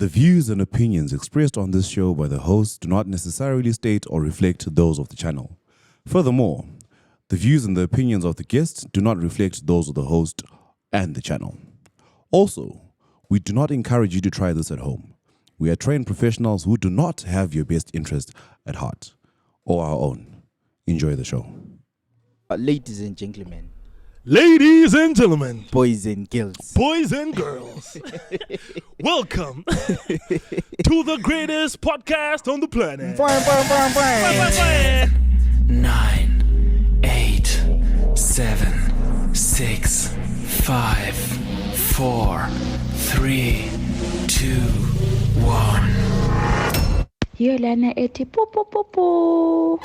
The views and opinions expressed on this show by the hosts do not necessarily state or reflect those of the channel. Furthermore, the views and the opinions of the guests do not reflect those of the host and the channel. Also, we do not encourage you to try this at home. We are trained professionals who do not have your best interest at heart or our own. Enjoy the show. Ladies and gentlemen. Ladies and gentlemen, boys and girls, welcome to the greatest podcast on the planet. 9, 8, 7, 6, 5, 4, 3, 2, 1. Yolana eti po po po po.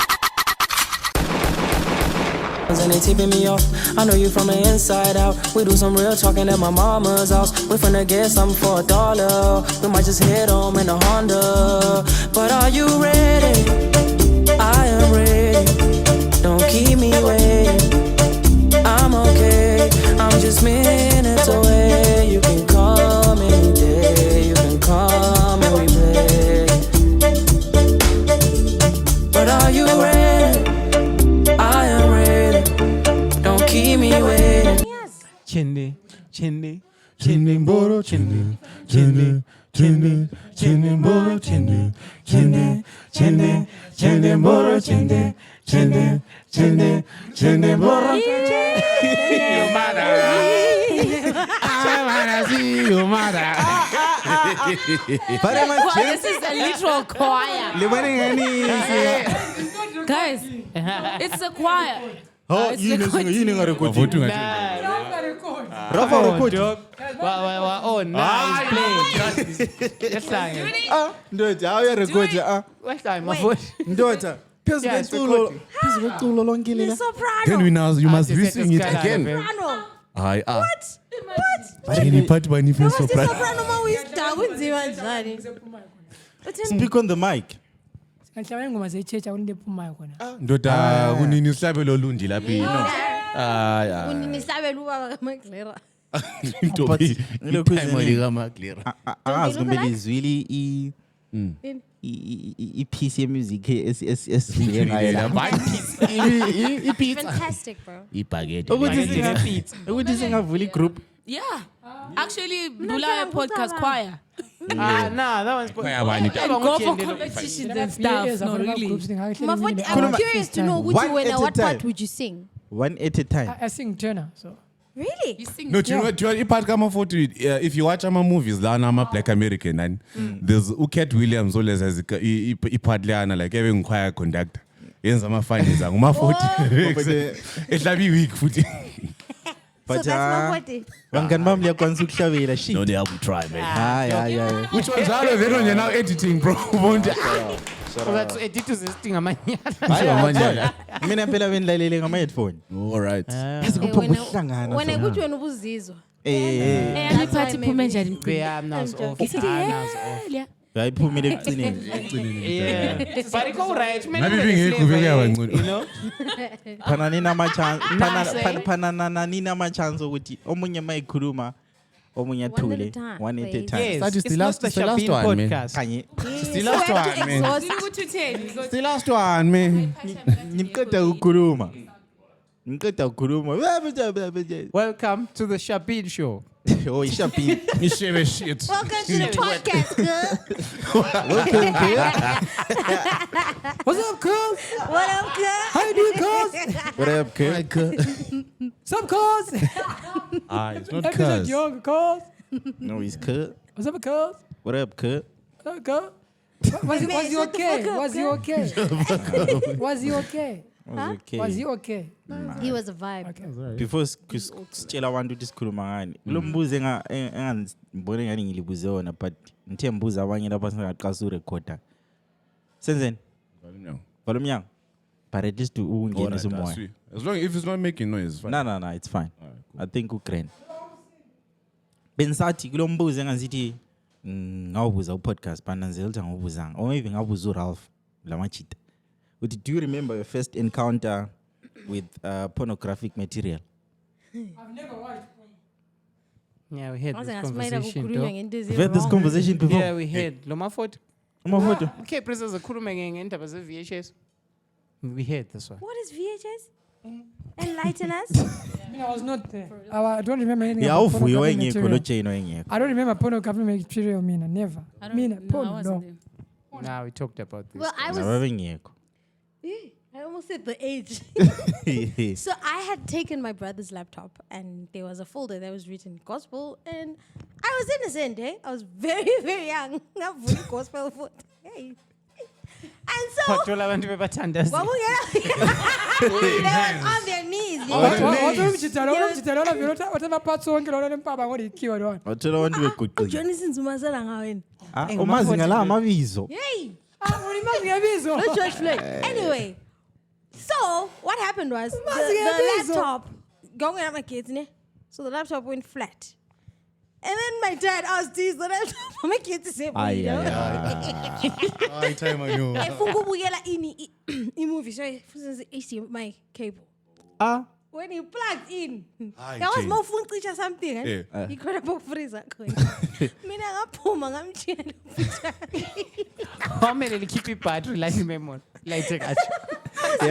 And they tipping me off. I know you from the inside out. We do some real talking at my mama's house. We finna get something for $1. We might just head home in a Honda. But are you ready? I am ready. Don't keep me waiting. I'm okay. I'm just minutes away. You can call me any day. You can call me we play. But are you ready? I am ready. Don't keep me waiting. Chindi, chindi, chindi, boro, chindi, chindi, chindi, chindi, boro, chindi, chindi, chindi, chindi, boro, chindi, chindi, chindi, chindi, boro. Your mother. I wanna see your mother. This is a literal choir. Guys, it's a choir. Oh, you know recording. Rafa record. Oh, nice playing. Yes, Ndota, how you record? What's that, Maforty? Ndota. Yes, Then we now, you must be singing it again. What? Speak on the mic. Ndota kunini uhlabelo lundi laphi no. Ntobi. Imali kaMaglera. Angazimbeli izwili i-piece ye-music esivuyela Fantastic, bro. ibhakede. ukuthi singavula i-group. Yeah. Actually, Bula podcast choir. Nah, that one's And go for competitions and stuff. No, really. Maforty, I'm curious to know which one and what part would you sing? One at a time. I sing tenor, so. Really? You sing. No, do you know ipart kaMaforty? If you watch ama movies lana ama Black American and there's Cat Williams always has ipart lana like even choir conductor. Yenza ama funny zangu Maforty. Ehlabi week futhi. So that's Maforty. Wangani bami liyakwanisa ukuhlabela shit. No, they have to try, man. Yeah. Which one's out of it when you're now editing, bro? that's edit to this thing amanyala. Mina phela benilalele ngama-headphone. All right. Ukuhlangana. Wena kuthi wena ubuzizwa. Party phume njani? Yeah, I'm now off. Yayiphumile ekucineni. Yeah. But it's all right. Maybe being you know? Phana nina ama-chance ukuthi omunye mayikhuluma omunye athule one at a time. Yes, That is it's the not last- the it's the last Shabin one, man. podcast. Kanye. It's the last one, man. It's the last one, man. Ngiceda ukukhuluma. Welcome to the Shabin show. Oh, ishapi. You share shit. Welcome to the podcast, girl. What's up, cuz? What up, girl? How you doing, cuz? What up, kid? What's up, cuz? It's not Episode cuz. young, cuz. No, he's cut. What's up, cuz? What up, cut? What's up, cuz? Was he okay? Was he okay? Was he okay? Was he okay? He was a vibe. Before sitshela abantu ukuthi sikhuluma ngani. Lo mbuzo engangibone ngani ngilibuze wona but ngithe mbuza abanye lapha singaqasa urecorder. Senzeni? Volume yang. But at least ungene somoya. As long if it's not making noise, it's fine. No, it's fine. I think ugrand. Bensathi kulo mbuzo engazithi ngawubuza upodcast bananzela ukuthi ngawubuzanga or maybe ngawubuza uRalph lamachita. Do you remember your first encounter with pornographic material? I've never watched Yeah, we had Ngaze this ngasimayela conversation. kukhulunywa though. ngento We've had this ezi-wrong. conversation before. Yeah, we had. Lo Maforty. Maforty. Okay, Princess akhulume ngendaba ze-VHS. We had this one. What is VHS? Enlighten us. I was not there. I don't remember anything Yeah, about awuvuyo pornography wengekho material. lo Jane wengekho. I don't remember pornography material, mina, never. I don't Mina, know. porn, I wasn't no. there. Now we talked about this. Well, I was. Ababengekho. I almost said the age. So I had taken my brother's laptop and there was a folder that was written gospel and I was innocent, eh? I was very, very young. Vuyi gospel foot. Hey. And so Wathola abantu bebathandaza. they were on their knees. you know. Whatever parts wonke lona lempaba ngolithiwa lona. Wathola abantu beguqile. Johnny sinzumasela ngaweni. Umazi ngala amabizo. Hey. Ulimazi ngebizo. No George Floyd. Anyway, so what happened was the laptop going at my kids, ne? So the laptop went flat. And then my dad asked these the laptop for my kids to say, you know? I time I know. I fungubuyela in movie, so HDMI cable. When he plugged in, there was more phone or something. Eh? He got a book freezer. Mina ngaphuma ngamtshela How many keep it battery like memory? Like take action. so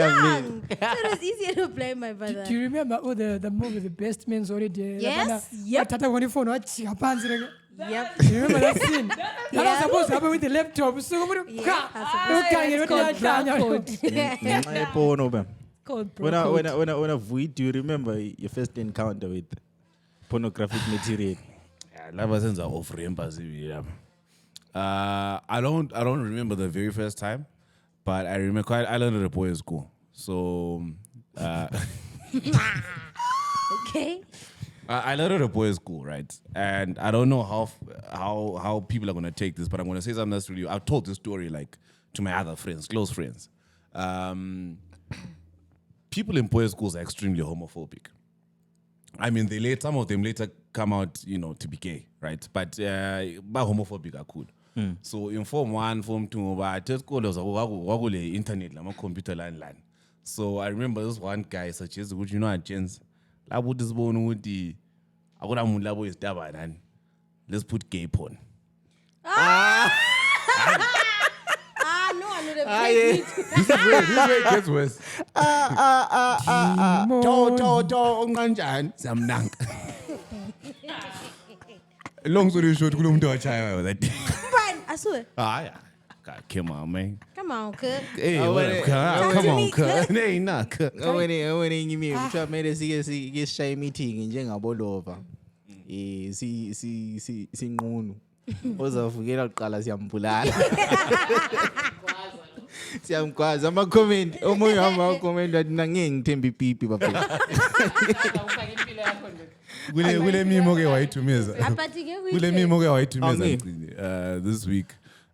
it was easier to blame my brother. Do you remember the movie The Best Man's Already? Yes, yep. Tata when phone wachika phansi like. Yep. Do you remember that scene? That was supposed to happen with the laptop. So When I Vuyi, do you remember your first encounter with pornographic material? Lava senza offer empathy. I don't remember the very first time, but I remember I learned at a boys' school. So Okay. I learned at a boys' school, right? And I don't know how people are gonna take this, but I'm gonna say something that's really. I've told this story like to my other friends, close friends. People in boys' schools are extremely homophobic. I mean, some of them later come out, to be gay, right? But homophobic are cool. So in Form 1, Form 2, but just go to the internet, like computer line. So I remember this one guy suggested, would you know, Jens, let's put gay porn. No, I know the This is where it gets worse. Long story short, kulo muntu wachaya that. Fine, I swear. Yeah. God, come on, man. Come on, kid. Hey, come on, cuz. Hey, nah, cuz. When ngimi kuthiwa kumele sike sishaye meeting njengabolova. Sinqunu. Ozavukela uqala siyambulala. Siyamgwaza ama-comment. Omunye ama-comment wathi ngeke ngithembe ipipi bafethu. Kule mimo ke wayithumeza. Kule mimo ke wayithumeza this week.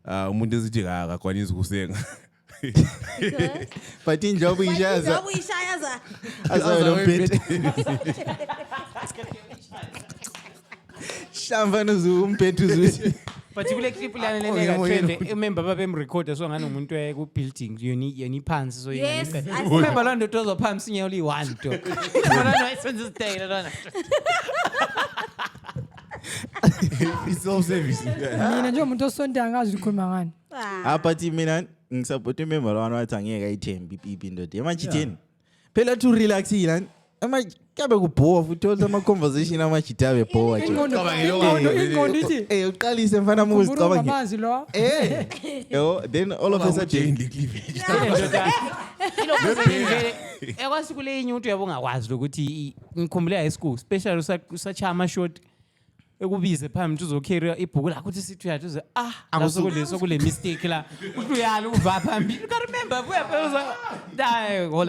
Umuntu esithi akakwanisi ukusenga. But injobo ishaza. Azomphethe. Shamba nozumphethe uzuthi. But kule clip lana leneka trend remember babemrecorda so ngani umuntu ku building yoni phansi so yini. Remember lo nto ozophamsi inye only one to. Bona no isenze style lona. It's so service. Mina nje umuntu osonta angazi ukukhuluma ngani. But mina ngisupport member lwana wathi angeke ayithembe ipipi indoda. Yamajitheni. Phela to relax yila. Kabe kubhowa futhi uthola ama-conversation amajitabe bhowa nje. Ingondo ithi. Uqalise mfana muzi Ngicabanga amanzi lo. Yo, then all of a sudden Ekwasi kule inye umuntu yabongakwazi ukuthi ngikhumbule high school especially usachama ama-short ekubize phambi uzocarry ibhuku lakho uthi sithi uyathi akusokuleso kule mistake la uthi uyala uva phambili you remember uyaphela hold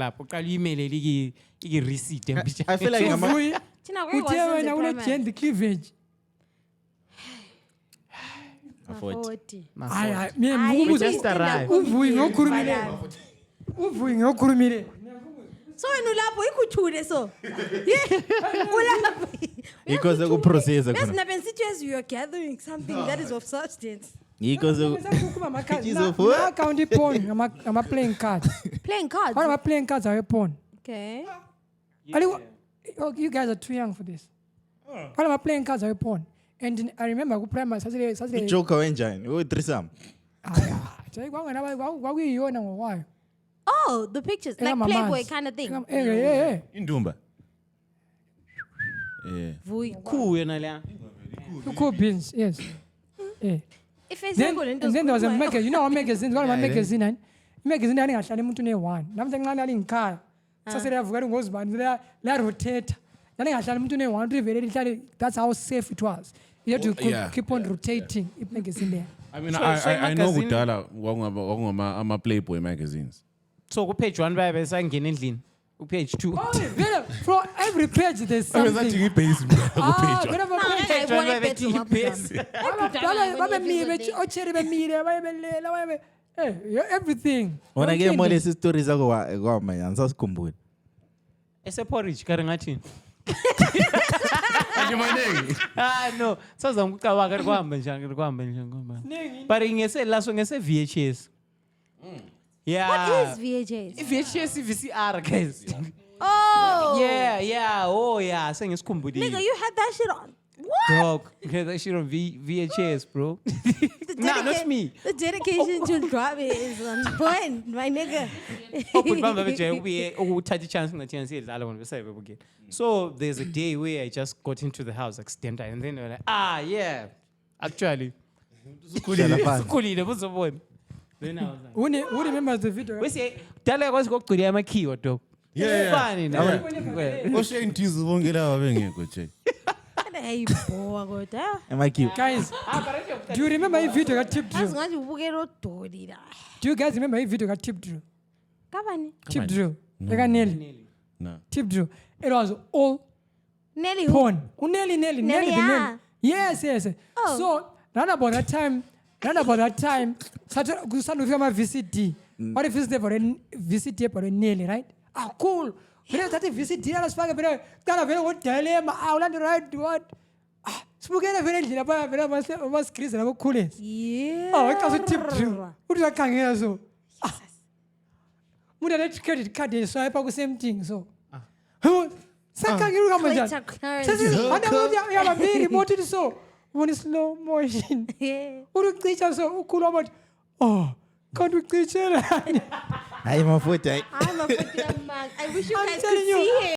up uqala email iki receipt empicture. I feel like uthe wena ule gender cleavage. Maforty. Hayi mina ngikubuza Uvuyi ngokhulumile. So wena lapho ikuthule so. Ulapho. Because I go process Let's khona. not as you are gathering something that is of substance. Because na county porn ngama playing cards. Playing cards. What about playing cards are porn? Okay. You guys are too young for this. While I'm playing cards I porn. And I remember ku primary Saturday. Joker wenjani? Threesome. Oh, the pictures. Like Playboy kind of thing. Indumba. Yeah. Vuyi. Cool, yena. Cool beans, yes. Yeah. If it's Then there was a magazine. You know what magazine? What about magazine? Magazine I ngahlala umuntu ne1. Namhlanje nxa nali ngikhaya. Sase liyavuka ngozibani la rotate. Nali ngahlala umuntu ne1 rivele lihlale. That's how safe it was. You had to keep on rotating magazine there. I mean, I know kudala kwakungama ama Playboy magazines. So ku page 1 babe sangena endlini. Ku page 2. Oh, for every page there's something. I was actually based on page 1. Page 1 babe base. Everything. When I get more less stories go my answers kumbuni. Ese porridge kare ngathini? No, saza ngicabanga kari kuhamba njani ngoba. But ngese laso ngese VHS. Yeah. What is VHS? VHS VCR guys. Oh. Yeah. Oh yeah, sengisikhumbulile. Nigga, you had that shit on. What? Dog, you had that shit on VHS, bro. Nah, not me. The dedication to drop it is on point, my nigga. So there's a day where I just got into the house accidentally, and then they were like, yeah, actually. Then I was like, Who remembers the video? we say, tell I was going to the key or dog. Yeah. Funny, no? Am I cute? Guys, do you remember if video got tipped through? Do you guys remember if video got tipped through? Tipped through. Like Nelly. No. Tipped through. It was all Nelly porn. Nelly. yeah. Yes. Oh. So, round about that time, started my VCD. What if it's there for a VCD for a Nelly, right? Ah, cool. When I started VCD, I was fucking better. Kind of what dilemma. I want to write what? Spoken of energy. I was Chris and I was coolest. Yeah. Oh, it was a tip through. What do I can't hear so? Would I let credit card so I the same thing so? Second, you come on. I have a very motive so. One is slow motion. Yeah. Who do teach us so cool about? Oh, can't we teach her? I'm Maforty. Man. I wish you I'm guys telling could you. see him.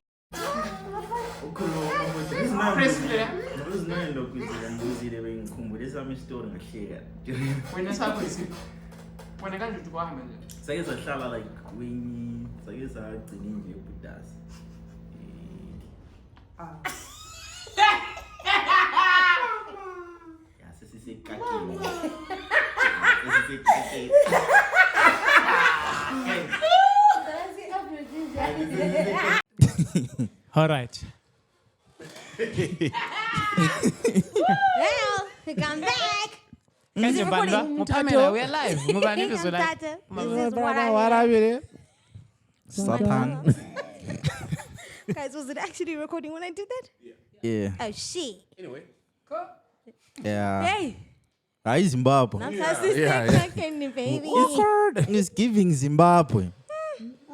When I got to Guam, Sake sahlala like Vuyi, sake sagcina nje ubudasi. Ya sesisekakile. all right. Well, come back. Guys, it recording? we're live. This is what I hear. Satan. Guys, was it actually recording when I did that? Yeah. Oh, shit. Anyway. Yeah. Hey. Hi Zimbabwe. I'm fasting, baby. It's giving Zimbabwe.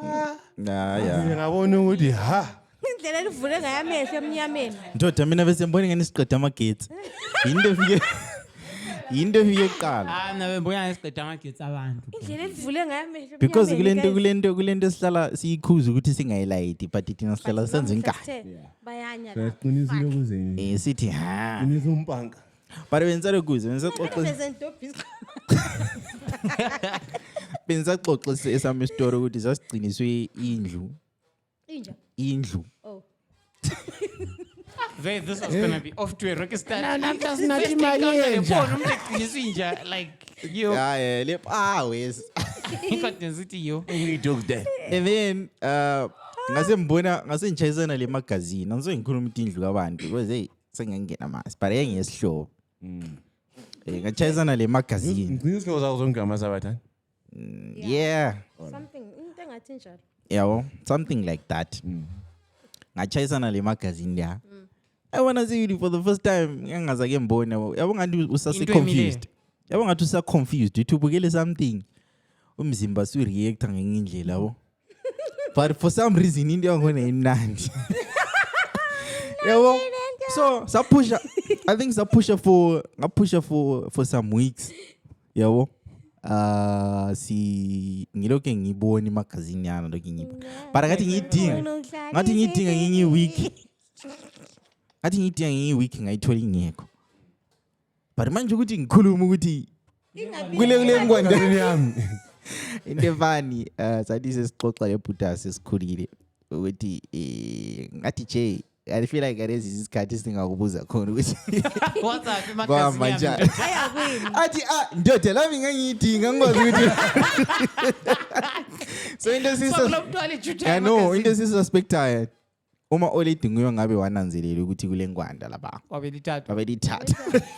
Yeah. Ngabona ukuthi ha. Indlela elivule ngayo amehlo emnyameni. Ndoda mina bese ngibona ngani siqeda amagetsi. Yinto efike kuqala. Nawe mbona isiqeda amagetsi abantu. Indlela elivule ngayo amehlo Because kulento sihlala siyikhuza ukuthi singayilayiti but thina sihlala senza inkani. Bayanya. Siqinisile ukuze Sithi ha. nisumpanka. But wenzele kuze benzaxoxa esami story ukuthi sasigciniswe indlu. Oh. This was gonna be off to a rocky start. Like you. Yeah, lep wes. We took that. And then ngase ngichayisana le magazine ngizoyikhuluma indlu kabantu because hey sengangena mas but engiyesihlobo. Ngachayisana le magazine. Ngizizwe zawuzonke amasabatha. Yeah. Something into engathi njalo. Yeah, something like that. Ngachayisana le magazine there. I wanna see you for the first time. Ngangazake mbona. Yabo ngathi usase confused. Yabo ngathi usa confused. Uthubukele something. Umzimba su react ngenye indlela yabo. But for some reason into yangona imnandi. Yabo So sapusha, I think sapusha for some weeks. Yabo. Si ngiloke ngibona imagazini yana lokho ngipha. But ngathi ngidinga ngenye week. Ngathi ngidinga ngenye week ngayithola ingekho. But manje ukuthi ngikhuluma ukuthi kule ngwandani yami. Into funny sathi sesixoxa leBuddha sesikhulile ukuthi ngathi Jay I feel like arezi isikhathi singakubuza khona ukuthi What's up imagazini yami? Athi ndoda lami ngangiyidinga ngikwazi ukuthi so into I know into sisuspectayo uma olidingiwe ngabe wananzelela ukuthi kule ngwanda lapha Wabelithatha.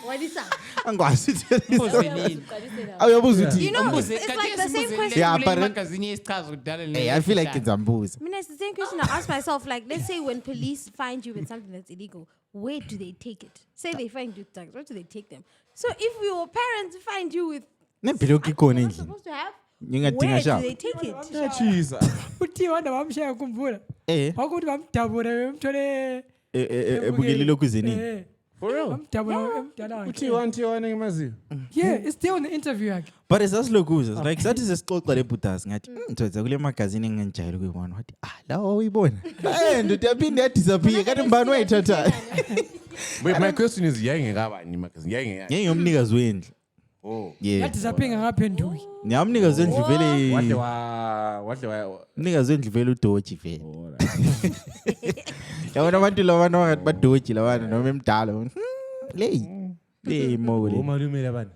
Wadisa. Angwazi You know, it's like the same question. Yeah, but Imagazini yesichazo kudala hey, I feel like it's ambuza. I mean, it's the same question I ask myself. Like, let's say when police find you with something that's illegal, where do they take it? Say they find you with drugs, where do they take them? So if your parents find you with Nempilo you're not supposed to have, where do they take it? Jesus. uthi wanda bamshaya khumbula wakuthi bamdabula bemthole ebukelile kuzeni. For real? bamdabula emdala Uthi wanti ngemaziyo. yeah it's still in the interview yakhe But sasilokuza like sathi sesixoxa leBuddha ngathi ndoda kule magazini engangijayele ukuyibona wathi lawo uyibona ndoda yaphinde yadisappear kanti mbani wayithatha. But my question is yayingekabani magazine yayingekabani. Ngeyomnikazi wendlu. Oh. Yeah. yadisappear ngaphenduki Nyamnikazi wendlu vele Wahle wa mnikazi wendlu vele uDoji vele. Yabona abantu labana wangathi baDoji labana noma emdala. Ley mole. malume labani.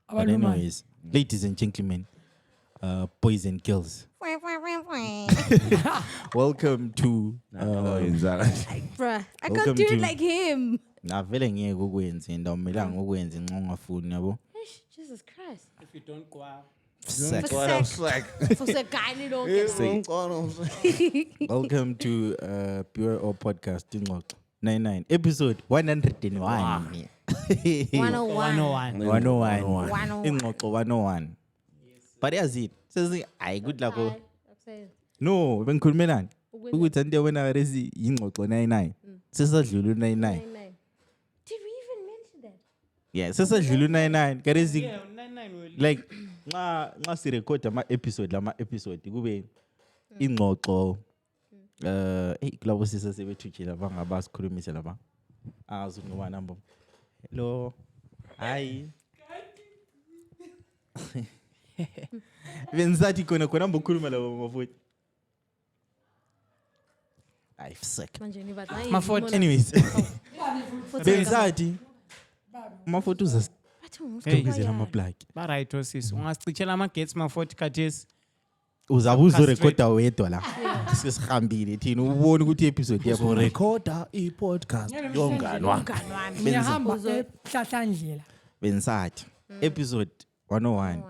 But anyways, ladies and gentlemen, boys and girls, welcome to Bruh, I can't do it like him. Vele ngeke ukwenze ndawumelanga ukwenze nxa ungafuni yabo. Jesus Christ. If you don't go out. For a guy, you don't Welcome to ByoPodcast Ingxoxo 99 episode 101. 101. 101. Ingxoxo 101. But yazi sezi ay good luck. No, bengikhulumelani ukuthi anti wena arezi ingxoxo 99. Sesadlula 99. Did we even mention that? Yeah, sesadlula 99. Karezi Yeah, 99 will. like nxa si record ama episode kube ingxoxo kulabo sisasebethujile laba ngabasikhulumise laba azukuba namba hello hi benzathi khona mbokhuluma labo Maforty I sick Maforty. anyways benzathi Maforty uzasibizela ama plug Ba right osisi. Ungasichela amagetsi Maforty khathesi. uzabe uzorekhoda wedwa la sesihambile thina ubone ukuthi episode yakho Recorder i-podcast yongani wami. ngiyahamba ehlahlandlela bensathi episode 101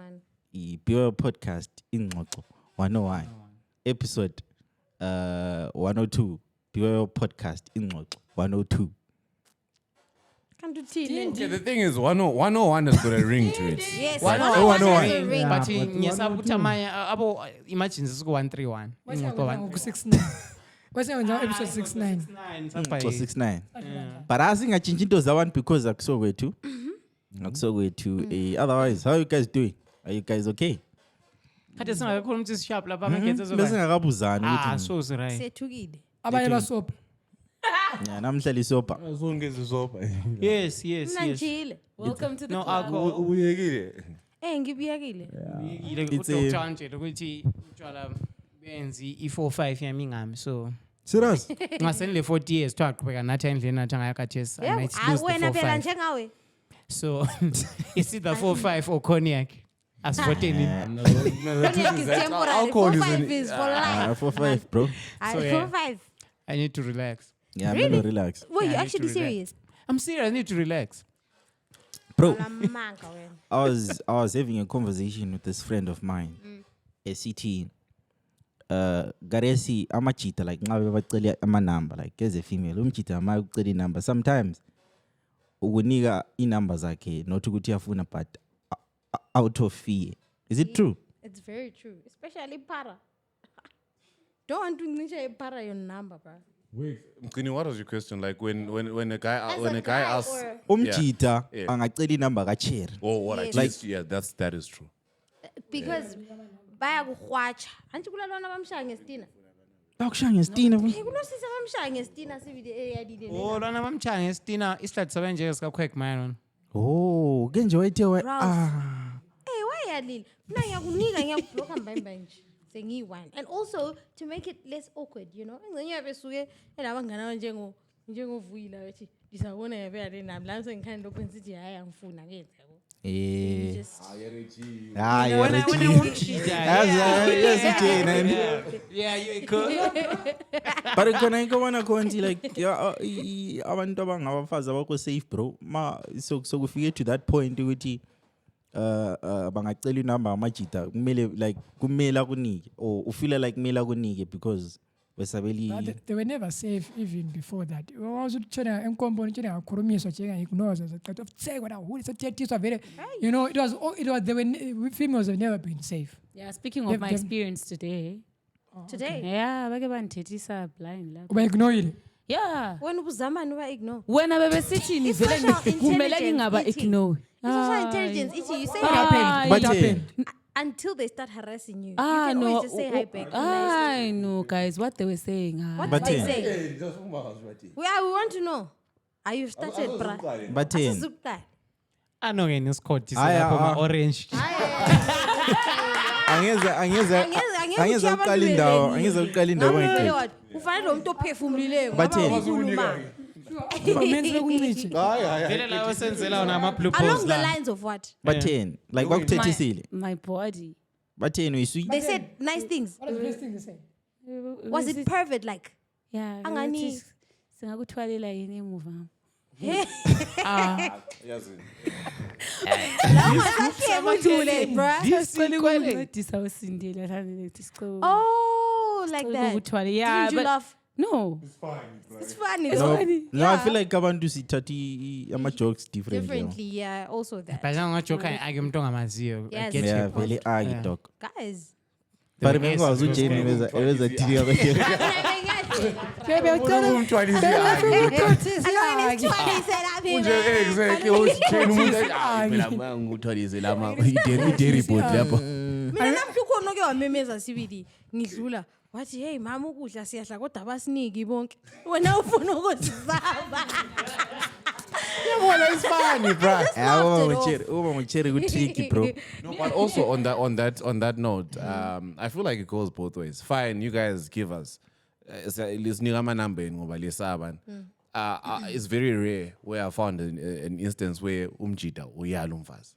i-ByoPodcast ingxoxo 101 episode 102 ByoPodcast ingxoxo 102. Can't do tea. Okay, the thing is 101 has got a ring to it. Yes, 101. But ngiyasabuthi amanye abo emergency ku 131. ku-69 kwasenza episode 69 For 69. But asingachinji into zabantu because akusokwethu. Akusokwethu. Otherwise, how are you guys doing? Are you guys okay? Khathesi singakakhuluma ukuthi sharp lapha amagetsi Bese azoba. ngakabuzana Ah, ukuthi so right. Sethukile. abanye basopa namhla lisopa. Zonke zisopa. Yes. Mnanjile. Welcome to the No, club. alcohol. Ubuyekile. Ngibuyakile. Yile udoktor nje ukuthi utshwala benzi i45 yami ngami so Serious? ngasendle 40 years twaqhubeka nathi endleni nathi ngayakathesi I might lose the Wena phela 45. njengawe. So it's either 45 or cognac. Asivoteni. Cognac is temporary. 4-5 is for life. 4-5 bro. So, yeah. 4-5. I need to relax. Yeah, I'm gonna relax. Were you I need actually to relax. serious? I'm serious. I need to relax. Bro, Manka wena. I was having a conversation with this friend of mine. ACT. Garesi amachita like ngabe bacela ama number like as a female umchita ama ucela number sometimes ukunika inumber zakhe not ukuthi yafuna but out of fear. Is it true? It's very true. Especially para. Don't want to ngisha para your number, bro. Wait, Mgcini, what was your question? Like when a guy asks, Umjita Yeah. angacela inamba kaCherry. oh, what I Yes. just that is true. Because bayakuhwatsha. Anti kulalwana bamshaya ngestina. Bakushaya ngestina. Kunosisa bamshaya ngestina sibili eyadile. Oh, lona bamchanga ngestina isihlathi sabenjeke sikaQuack man. Oh, kenje wayithe Ralph. Hey, why yadile? Mina ngiyakunika ngiyakublock mbamba nje. Sengiyi-one. And also to make it less awkward, you know. Engcenye yabe suke elabangana njengoVuyi la ethi disabona yabe yale nami la sengikhanda lokho ngithi hayi angifuna kenze yabo. Just Yeah, you could. But khona ngikubona khona like abantu abangabafazi abakho safe bro. Ma so kufike to that point ukuthi bangacela inamba amajita kumele akunike or ufeel like kumele akunike because wesabeli They were never safe even before that. Wawuzutshona enkomboni tshona ngakhurumiswa nje ngaignore zacathi ofthekwa na huli sethethiswa vele. You know, it was females have never been safe. Yeah, speaking of my experience today. today. Yeah, bake bandithethisa blind lapha. Uba ignore it. Yeah. When ubuzamani wa ignore. Wena bebesithini vele kumele ngingaba ignore. Social intelligence you say What hi happened? What happened? until they start harassing you. Ah, you can no. always just say hi back. I know, guys, what they were saying. What But did they then- say? We want to know. Are you started, bruh? But then- Asizukutala. Anongena isikhothi Aya, lapho ah. ma-orange. angeza ukuqala indawo Ngivele wathi ufanele lo muntu ophefumulileyo But ngoba then- ukhuluma. Menze kunqithi. Vele lawo senzela wona ama-blue Along posts the la. lines of what? batheni like bakuthethisile My body. batheni uyiswi They said nice things. What is the first thing they say? Was it perfect like? Yeah. Angani- ukuthi singakuthwalela yini emuva. Ncedisa usindile lethi sicela. Oh, like that. Ukuthwala. Yeah, Didn't you but laugh? no. It's funny. no, though. no I feel like abantu sithatha ama-jokes differently Differently, yeah. Also that. But njengojoke ake umuntu ongamaziyo. I Yes. get yeah your point. vele agi Yeah. dog Guys. but mengikwazi ujeni ebezathilia ngikuthwalise lama i-report lapha. Mina namhla ukhona oke wamemeza sibili ngidlula wathi hey mama ukudla siyadla kodwa abasiniki bonke wena ufuna ukusizaba. it's funny bro laughed it uba ngucherry ku-tricky bro. No, but also on that note, I feel like it goes both ways. Fine, you guys give us. Listening my number in ngoba lesaba. It's very rare where I found an instance where umjita uyala umfazi.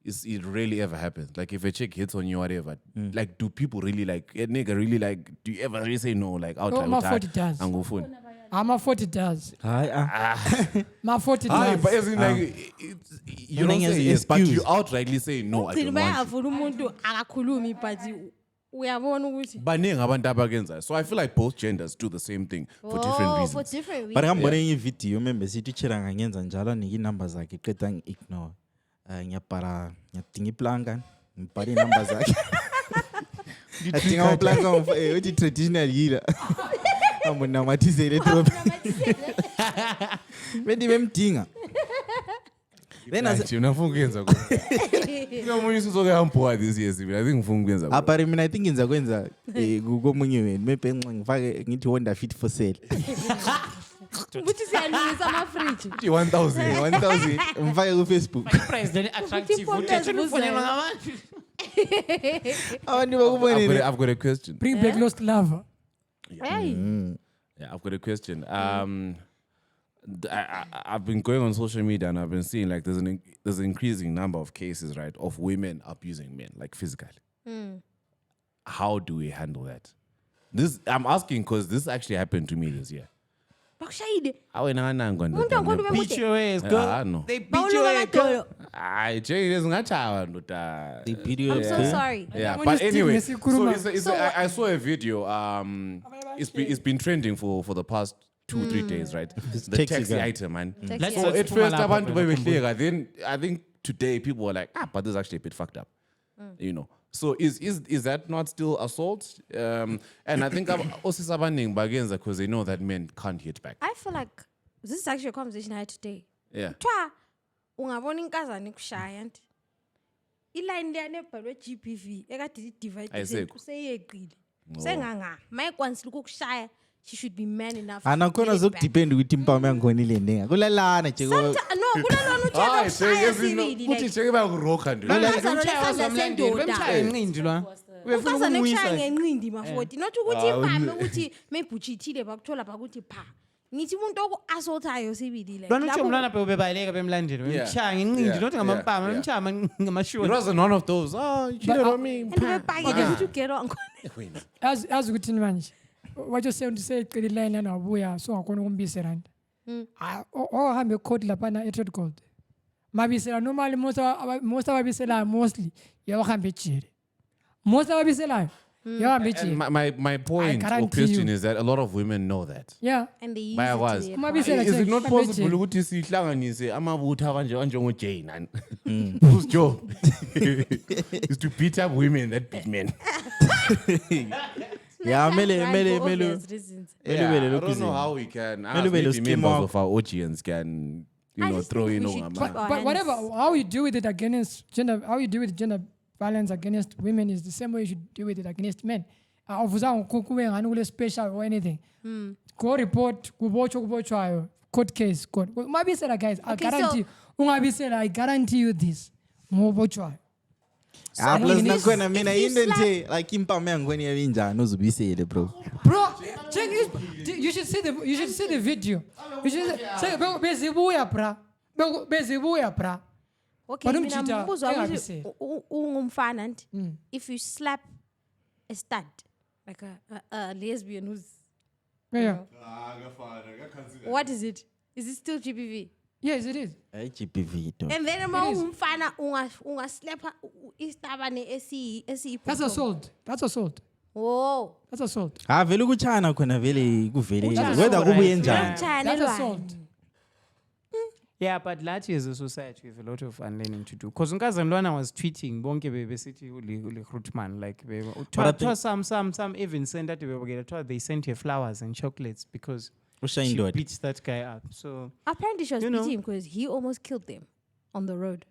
It rarely ever happens. Like if a chick hits on you, whatever. Like, do people really like a nigga? Really like? Do you ever really say no? Like outright? Maforty does. Angufuni. Maforty does. Maforty Aye, does. but as in like, you don't say yes, but you outrightly say no. I don't want. bayavula umuntu akakhulumi but uyabona ukuthi Baningi abantu abakenza. So I feel like both genders do the same thing for different reasons. for different but reasons. ngambona enye ividiyo membe sithi uchera ngangenza njalo anike inamba zakhe qeda ngi-ignore ngiyadinga iplanga ngibhale inamba zakhe adinga amaplanka uthi traditional yila amboninamathisele bendibemdinga then Unafuna ukuyenza kodwa. Unomunye usuzoke hampoa this year sibili. I think ngifuna ukuyenza. apare mina I think ngenza kwenza komunye wenu maybe ngifake ngithi Honda fit for sale ukuthi siyanisa amafridge 1000 ngifake ku-Facebook President attractive uthethela ufonelwa ngabantu. abantu bakubonile. I've got a question. Bring back lost lover. hey Yeah, I've got a question. I've been going on social media and I've been seeing like there's an increasing number of cases, right, of women abusing men, like physically. How do we handle that? I'm asking because this actually happened to me this year. bakushayide Umuntu umuntu angikhona ube Beat your ass, girl. no. They beat your bawuluka ass, girl. I Jay ngachava ndoda. The video I'm so sorry. Yeah, When but you anyway, still so miss I saw a video. It's been trending for the past 2-3 days, right? The taxi taxi guy. item, man. Let's So search at for first, Malapa, abantu but babehleka. Then I think today people were like, but this is actually a bit fucked up. You know, So is that not still assault? And I think also sabaning bagenza because they know that men can't hit back. I feel like this is actually a conversation I had today. Yeah. Twa ungabona inkazana ikushaya nti iline leyane ebhalwe GBV ekade divide kuseyeqile. Senganga mayekwansi ukukushaya she should be man enough. Anakhona zokudepend ukuthi impama yangona ile ndenga. Kulalana nje. No, kulalana uthanda sibili. Uthi cheke bakuroka nje. Ukazana ekushaya ngenqindi Maforty. Not ukuthi impama ukuthi mebhuchithile bakuthola bakuthi pha. Ngithi umuntu oku-assaultayo sibili le. Lona uthi umlwana bebayileka bemlandeni. Bemshaya ngenqindi not ngamampama, bemshaya ngamashoti. It wasn't none of those. You cheated on me. And bepake ukuthi ugero ngone. As ukuthi manje. What you say when you say credit line and abuya so akona kumbisela nto. Oh hambe court lapha na trade court. Mabisela normally most ababisela mostly yahambe ejele. Most ababisela yahambe ejele. My point or question is that a lot of women know that. Yeah. And they use it. Is it not possible ukuthi sihlanganise amabutha kanjengo Jane who's job is to beat up women that beat men. Yeah, I don't know how we can. Maybe members of our audience can, throw in on. But whatever, how you deal with it against gender, how you deal with gender violence against women is the same way you should deal with it against men. Special or anything. Go report, court case, court. Guys, I guarantee you this. Plus nakhona mina into nje like impama yangweni yavinjani uzubisele bro. Bro, check this. You should see the video. You should say bezibuya bra. Okay, mina mbuzo ukuthi ungumfana nti if you slap a stud like a lesbian who's what is it? Is it still GBV? Yes, it is. GBV. And then umfana ungaslapha istabane esi. That's assault. Oh. That's assault. Vele ukuchana khona vele kuvele whether kubuye njani. That's assault. Yeah, but Lati as a society we have a lot of unlearning to do. Because Nkazamlwana was tweeting, bonke city recruitment like some even sent that they sent her flowers and chocolates because she beats that guy up. So apparently she was beating him because he almost killed them on the road.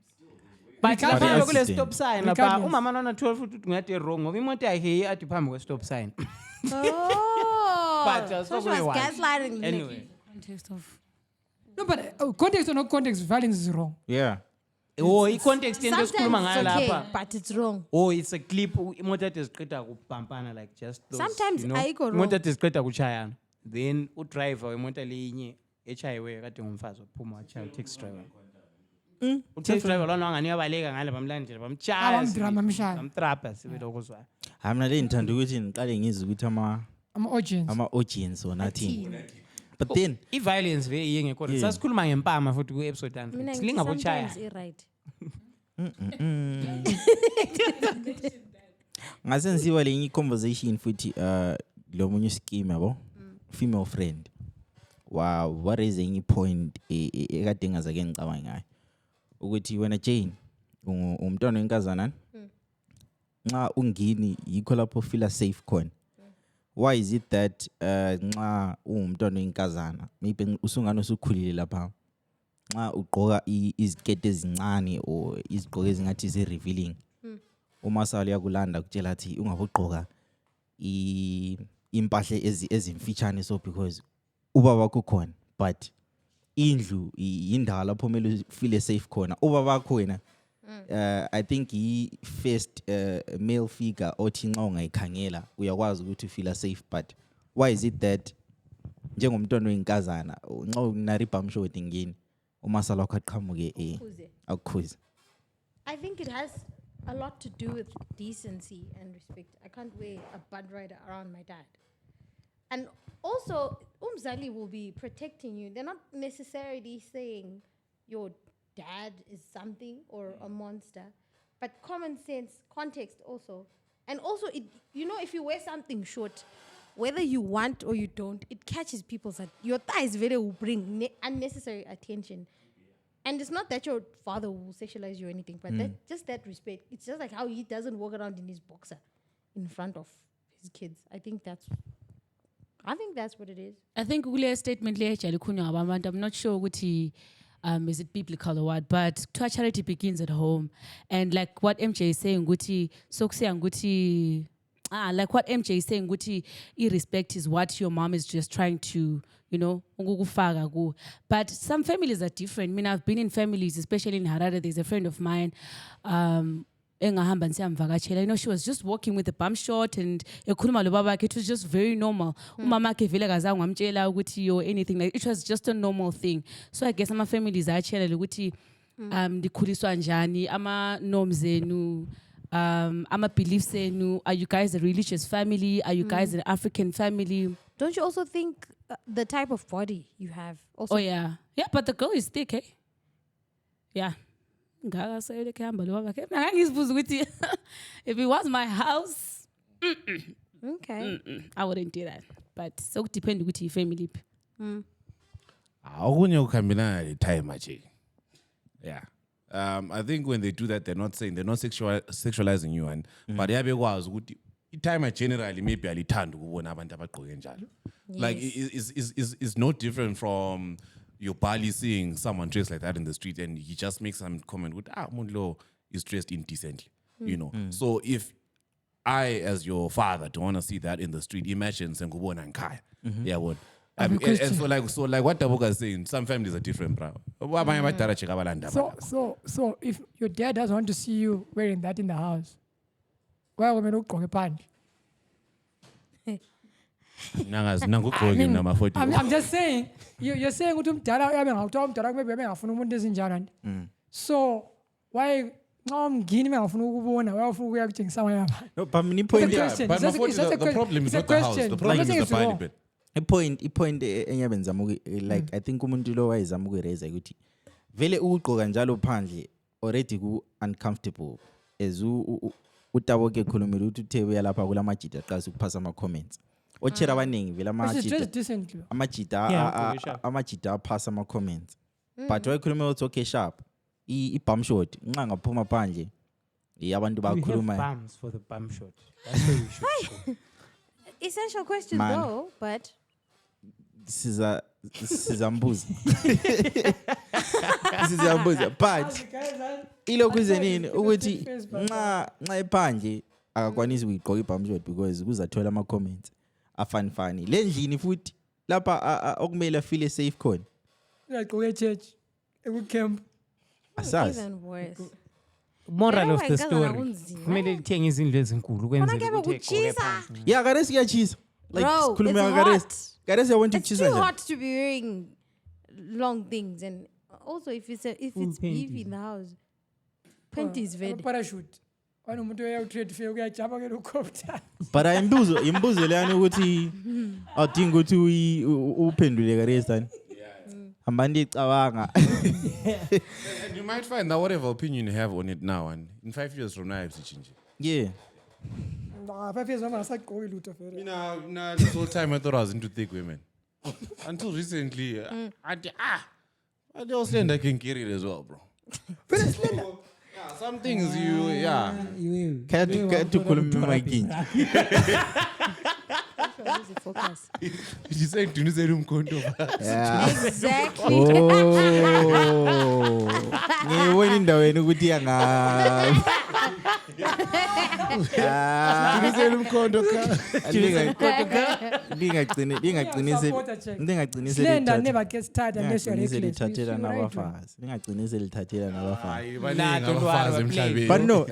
But kule stop sign lapha umama nona 12 uthi ngathi wrong ngoba imoto yakhe athi phambi kwe stop sign. Oh. But so she was gaslighting. Anyway. Context of no, but context or no context, violence is wrong. Yeah. Context into esikhuluma ngayo lapha. But it's wrong. It's a clip imoto ethi ziqeda kupampana like just those. Sometimes ayikho wrong. Imoto ethi ziqeda kuchayana. Then udriver wemoto leyinye echayiwe kade ngumfazi waphuma wachaya taxi driver. Taxi driver lona wangani yabaleka ngale bamlandela bamchaya. Bamtrapa sibelo kuzwa. Mina le ngithanda ukuthi ngiqale ngizwe ukuthi ama audience or nothing. But then i-violence vele yengekho sasikhuluma ngempama futhi ku episode 100 silingabochaya right. Ngasenziwa lenye conversation futhi lo munye scheme yabo female friend what is any point ekade ngazake ngicabanga ngayo ukuthi wena Jane umntwana wenkazana nxa ungini yikho lapho feel safe khona. Why is it that nxa ungumntwana wenkazana maybe usungana usukhulile lapha nxa ugqoka izikete ezincane or izigqoko ezingathi ze revealing umasali yakulanda kutshela athi ungabogqoka impahla ezimfitshane so because ubaba wakho khona but indlu indawo lapho kumele feel safe khona ubaba wakho wena I think he first male figure othi nxa ungayikhangela uyakwazi ukuthi feel safe but why is it that njengomntwana wenkazana nxa unaribham shot ngini umasala wakho aqhamuke akukhuze. I think it has a lot to do with decency and respect. I can't wear a bud rider around my dad. And also, umzali will be protecting you. They're not necessarily saying your dad is something or a monster, but common sense, context also. And also, if you wear something short, whether you want or you don't, it catches people's attention. Your thighs will bring unnecessary attention. And it's not that your father will sexualize you or anything, but just that respect. It's just like how he doesn't walk around in his boxer in front of his kids. I think that's what it is. I think kule statement le ejali khulunywa abantu, I'm not sure ukuthi is it biblical or what, but charity begins at home. And like what MJ is saying, ukuthi sokusiya ukuthi like what MJ is saying, ukuthi irrespect is what your mom is just trying to, ukukufaka ku. But some families are different. I mean, I've been in families, especially in Harare. There's a friend of mine, engahamba nisiyamvakatshela. She was just walking with a bum short and ekhuluma lo babakhe. It was just very normal. Umama akhe vele kazange wamtshela ukuthi or anything like. It was just a normal thing. So I guess ama families ayatshela ukuthi ndikhuliswa njani, ama norms enu, ama beliefs enu. Are you guys a religious family? Are you guys an African family? Don't you also think the type of body you have also? Oh yeah, but the girl is thick, eh? Yeah. If it was my house, okay, I wouldn't do that. But so depend with your family. Yeah. I think when they do that, they're not sexualizing you, but yeah, because time generally maybe alithanda ukubona abantu abagqoke njalo. Like it's no different from your Bali seeing someone dressed like that in the street and he just makes some comment with Mundlo is dressed indecently, So if I, as your father, don't want to see that in the street, imagine Sengubona and Kai. Yeah, what? And so like what Taboka is saying, some families are different, bro. So if your dad doesn't want to see you wearing that in the house, why would you go pant? I'm just saying, you're saying so why Mgcini no, but my point the problem is not the house. The problem is the party bit. A point like I think umuntu lo wayezama ukuraise ukuthi vele ugqoka njalo phandle already ku uncomfortable as utaboke khulumela ukuthi uthe uyalapha kula majida qasa ukuphasa ama comments ochera abaningi vele amajida aphasa ama comments but wayikhulumela ukuthi okay sharp I bum shot nxa ngaphuma phandle abantu bakhuluma bums for the bum shot. That's where you should go. Essential question though, but this is ambuzi. This is ambuzi. But ilokhu zenini ukuthi nxa ephandle akakwanisi ukugqoka ibum shot because kuzathola ama comments funny. Le ndlini futhi lapha okumele feel safe khona. Uyagqoka church ekucamp. Even worse. Moral of the story. Kumele lithenge izindlu ezinkulu ukwenzela ukuthi Yeah, garesi kuyachisa. Like bro, khuluma it's hot. Garesi I want to It's chisa. too hot to be wearing long things, and also if it's beef in the house, panty is very. Parachute. Wena umuntu uyatrade fair uyajaba ke helicopter. But imbuzo leyani ukuthi awudinga ukuthi uphendule garesi tani. Amandi cabanga. And you might find that whatever opinion you have on it now, and in 5 years from now, it's changing. Yeah. Nah, 5 years I'm start going lutho fair. Nah, this whole time I thought I was into thick women. Until recently, I also I can carry it as well, bro. Yeah, some things Can't khuluma makingi. Focus. You said do you say room condom? Exactly. Oh. Ngiyibona indaweni ukuthi yanga. Say room condom ka. Lingagcinise Slender never gets tired unless you're reckless. lithathela nabafazi. Lingagcinise lithathela nabafazi. But But no,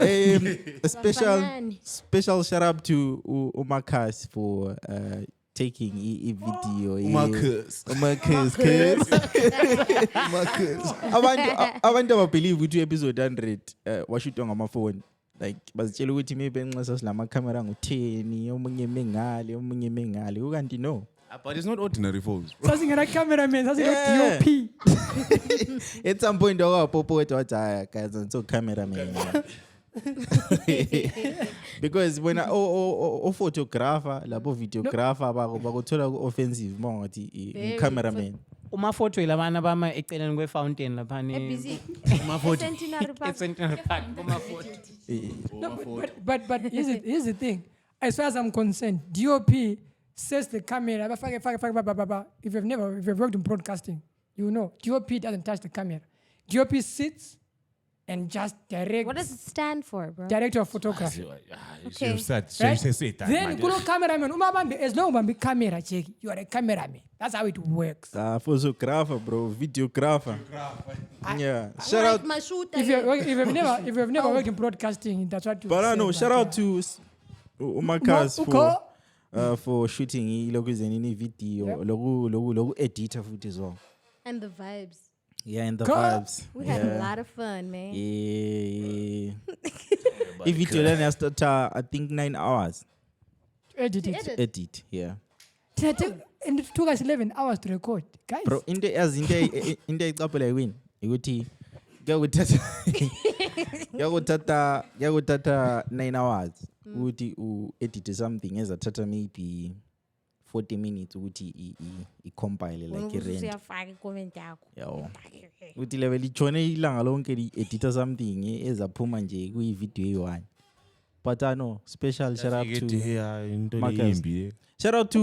special shout out to Umakas for taking a video. Umakas. Abantu believe with episode 100 washutwa ngama phone. Like bazitshela ukuthi maybe nxa silama camera ngo10 omunye mengale ukanti no. But it's not ordinary phones. Sasing a cameraman, sasing a DOP. At some point popo wathi guys so cameraman. Because when o photographer labo videographer bakuthola offensive mongathi cameraman. Maforty labana bama eceleni kwe-fountain laphana Busy. Centenary Park. e-Centenary Park Maforty. But here's the thing. As far as I'm concerned, DOP says the camera. If you've worked in broadcasting, you know DOP doesn't touch the camera. DOP sits and just directs. What does it stand for, bro? Director of photography. Okay. Right? Say that. Then kulo cameraman, as long as you camera check, you are a cameraman. That's how it works. Photographer, bro, videographer. Yeah. Shout Like out. my shooter. If you've never worked in broadcasting, that's what you But I say, know. Shout out to Umakas for shooting in video, logo editor futhi as well. And the vibes. Yeah, and the vibes. We had a lot of fun, man. Yeah. If video then has to I think 9 hours. edit it. Edit, yeah. And it took us 11 hours to record, guys. Bro, in the couple I win. Iguti yakuthatha 9 hours ukuthi u-edit something ezathatha maybe 40 minutes ukuthi i-compile like i-rent. Uyafaka i-comment yakho. Yawo. Ukuthi level itshone ilanga lonke li-edita something ezaphuma nje kuyi-video eyi-one. But I know, special shout out to Marcus. Shout out to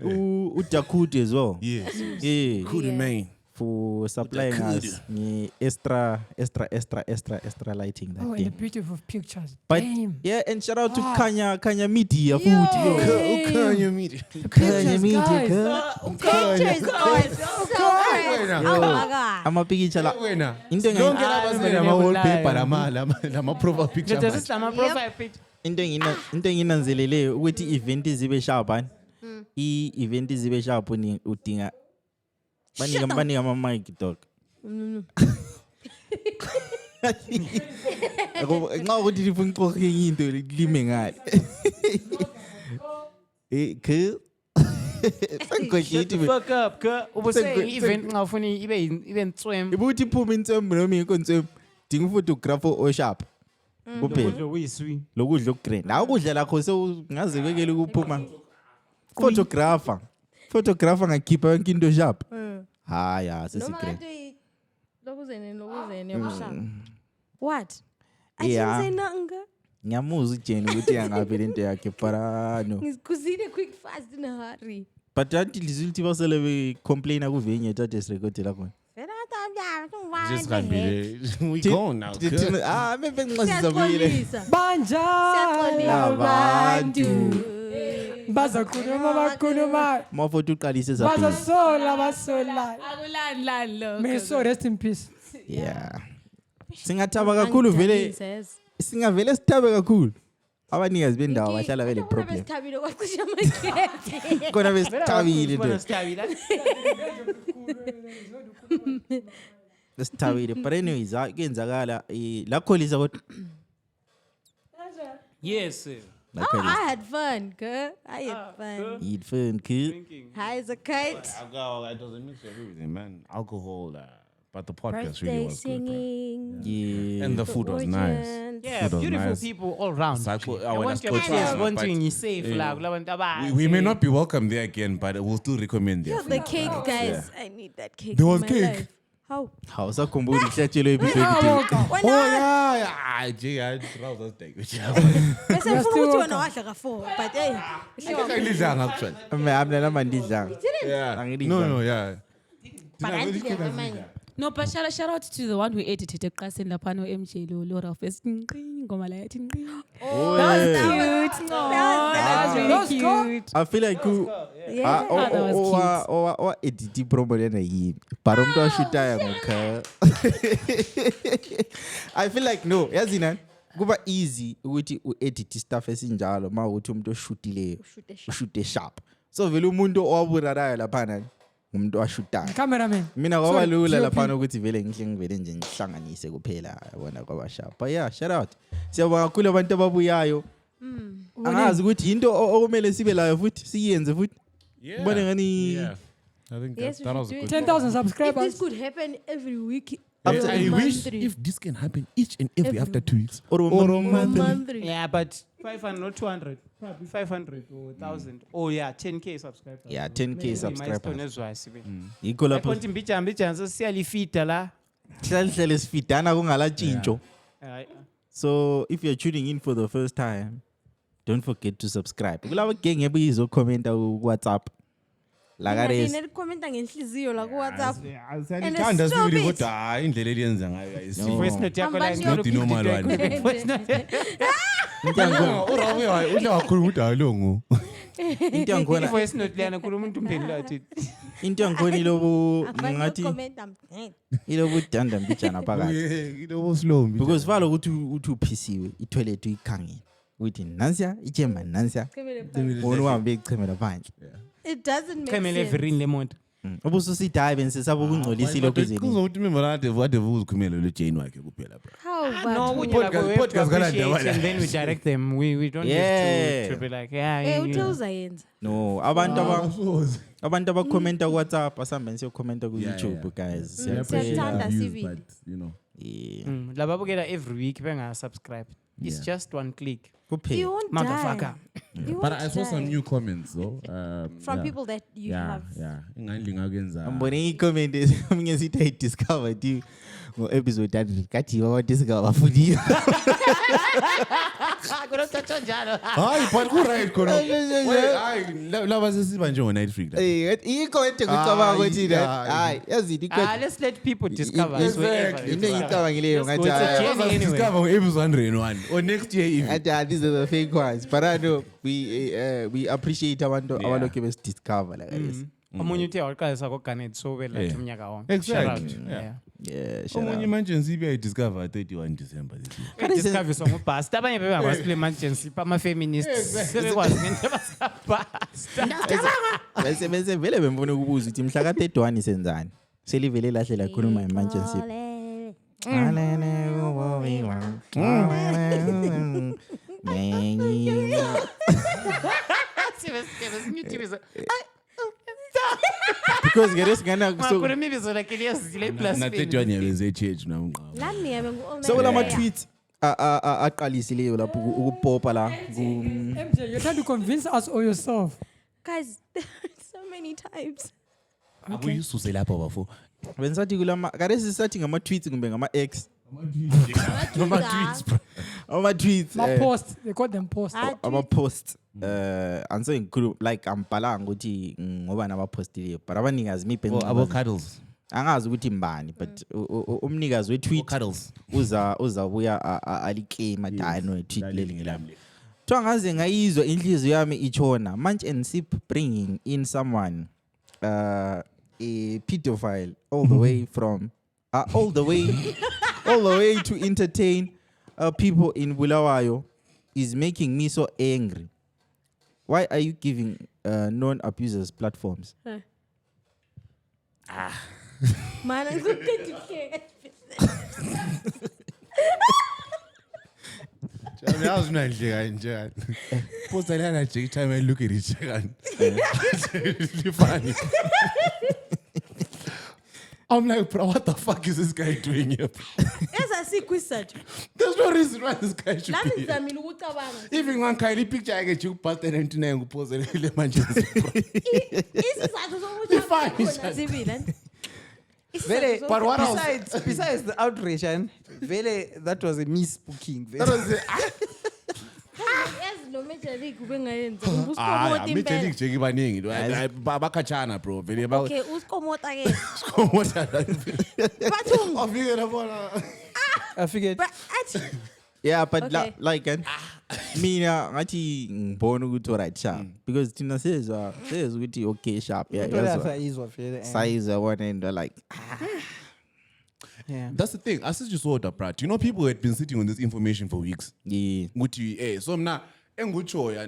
Udakuti as well. Yes. Yeah. Kudu man. For supplying us extra lighting that Oh, and day. the beautiful pictures. But Damn. yeah, and shout out to Kanya Media food. Kanye media. Kanya Media. Pictures, guys. So great. Oh my God. I'm a picture la. Don't get up and say I'm a wallpaper. I'm a profile picture. This is my profile picture. Into nginanzelele ukuthi event zibe sharp an. I-event zibe sharp ni udinga Bani ama mic dog. Nga ukuthi lifuna uxoxe into lime ngale. Ke Fuck up, ke ubuse event ngafuni ibe ntswem. Ibuthi phuma intswembu noma ingekho ntswembu. Dinga photographer o sharp. Kuphela. Lokuyiswi. Lokudla okugrand. La ukudla lakho sengaze bekele ukuphuma. Photographer ngakhipha yonke into sharp. Haya, sesigrand. What? I Yeah. didn't say nothing, girl. Ngiyamuzwa uJeni ukuthi angavele into yakhe parano. Ngizikuzile quick fast in a hurry. But until lizithi basele be complain akuvenye thathe sirecordela khona. Just can't be there. We go now. Maybe ngiqasizabuyile. Banja Abantu. bazakhuluma Maforty uqalise zaphila. basola Akulandlani lo. may so rest in peace. Yeah. Singathaba kakhulu vele. Singavele sithabe kakhulu. Abanikazi bendawo bahlala vele problem. Kona besithabile nto. Besithabile. But anyways, kuyenzakala la kholisa kodwa. Yes. Oh, I had fun, girl. I had fun. Eat fun, kid. High as a kite. Alcohol, that doesn't mix everything, man. Alcohol, but the podcast Birthday really was singing. good. Yeah. And the food was nice. Yeah, Food was beautiful nice. people all round. I want want your pictures, want you in your safe, like we may not be welcome there again, but we'll still recommend their Yeah, food. the cake, guys. I need that cake. There in was my cake? life. How? Hawusakhumbula ihlatshelo episode. Why Oh, not? yeah. Gee, I was like, Bese ngifuna ukuthi wena wadla ka-4, but hey. Amna mandidlanga. Yeah. No, yeah. But I did have mine. No, but shout out to the one who edited it. Qasin lapano MJ lo Laura first ngoma la yathi ngqi. That was cute. That was really cute. I feel like Yeah, that was cute. edit promo lena yimi. But umuntu ashutaya ngokha. I feel like no, yazi nani? Kuba easy ukuthi uedit stuff esinjalo mawuthi umuntu oshutileyo. Ushute sharp. So vele umuntu owaburarayo lapha nani? Umuntu ashutayo. Cameraman. Mina kwaba lula lapha ukuthi vele ngivele nje ngihlanganise kuphela yabona kwaba sharp. But yeah, shout out. Siyabonga kakhulu abantu ababuyayo. Angazi ukuthi into okumele sibe layo futhi siyenze futhi. Ubone ngani Yeah. I think Yes, that was a we good. should do it. 10,000 If subscribers. this could happen every week. I after wish month if this can happen each and every Every after 2 weeks. or month. Yeah, but 500 not 200. Probably 500 or 1,000. Oh yeah, 10k subscribers. Yeah, 10K subscribers. Yikho lapho mbijana sesiyalifida la. Sihlale sifidana kungala tshintsho. So if you're tuning in for the first time, don't forget to subscribe. Kulaba gang ebuyizo comment ku WhatsApp. Mina comment ngenhliziyo la ku WhatsApp. Asiyalithanda sibili kodwa hayi indlela eliyenza ngayo ayisiyo. Voice note yakho la not normal one. Voice note. Urawe udla kakhulu udalongo. Into yangikhona voice note lana kulo umuntu umphendula athi. Into yangikhona ilobo ngathi comment ilobo danda mbijana phakathi. Ilobo slow mbijana. Because valo ukuthi uphisiwe itoilet uyikhangeni. Uthi nansiya ichemba nansiya. Wona uhambe echemela phandle. It doesn't make Khemele sense. every lemon. Ubususithi hayi bensesaba ukungcolisa ilokho zini. Kuzokuthi mina la ade uzikhumele lo Jane wakhe kuphela bro. How No, we bad? podcast and then we direct them. We don't have to be like, yeah. Uzayenza. No, abantu abakhomenta ku WhatsApp asambe siyokhomenta ku YouTube guys. Siyathanda sibili. But you know. Laba bukela every week benga subscribe. It's just one click. You won't Motherfucker. die. But I saw some new comments though. From people that you have. Yeah. Ingandli ngakenza. Ambone i-comment eminye sithi I discovered you ngo episode 3 kathi wa discover futhi. Hayi but ku right khona. Hayi laba sesiba njengo night freak. I-comment ngicabanga ukuthi hayi yazini Let's let people discover. into engicabangileyo ngathi Discover episode 101 or next year even. these are the fake ones but I know we appreciate abantu abaloke besidiscover like this. Omunye uthe waqalisa koGanet so wela umnyaka wonke. Exactly. Yeah, Omunye Munch and Sip discover 31 December this year. Discover song ubasta abanye bebakwazi play Munch and Sip ama feminists sebekwazi ngento basabasta. Bese vele bembona ukubuza ukuthi mhla ka 31 senzani. Selivele lahlela khuluma Munch and Sip. Because geres gana so Mibizo like iliyazile plus. Na 31 years age na unqaba. Lami yabe ngu so kulama tweets aqalisileyo lapho ukupopa la MJ, you're trying to convince us or yourself. Guys, there are so many types. Akuyisuse lapha bafo. bensathi kulama karesi sathi ngama tweets kumbe ngama X Ama tweets bro. ama tweets My post, they call them posts. ama posts anso include like ambhalanga ukuthi ngoba naba postileyo but abanikazi Avocados. angazi ukuthi mbani but umnikazi wetweet uzabuya aliclaim athi hayi no tweet leli ngilami to ngaze ngayizwa inhliziyo yami ichona Munch and Sip bringing in someone a pedophile all the way from all the way to entertain people in Bulawayo is making me so angry. Why are you giving non-abusers platforms? Man, I'm so good. I was not nje. Post lana nje time I look at it it's funny. I'm like, bro, what the fuck is this guy doing here? Yes, I see research. There's no reason why this guy should Lami be here. zamile ukucabanga. Even one kind picture I get you past 99 kupost le manje. Isizathu sokuthi khona sibile. Very, But what else? besides the outrage and very that was a misbooking. That was it. Yes, no Major League ubengayenza. Ah, Uskomota Major League impela. jeki baningi. Bakachana bro. Vele ba. Okay, uskomota ke. Komota. Bathungu. Afike labona. I figured. But athi Yeah, but Okay. like mina ngathi ngibona ukuthi alright sharp because thina sezwa ukuthi okay sharp yeah size one and like Yeah. That's the thing. I just saw that, Brad. You know, people had been sitting on this information for weeks. yeah. So now, and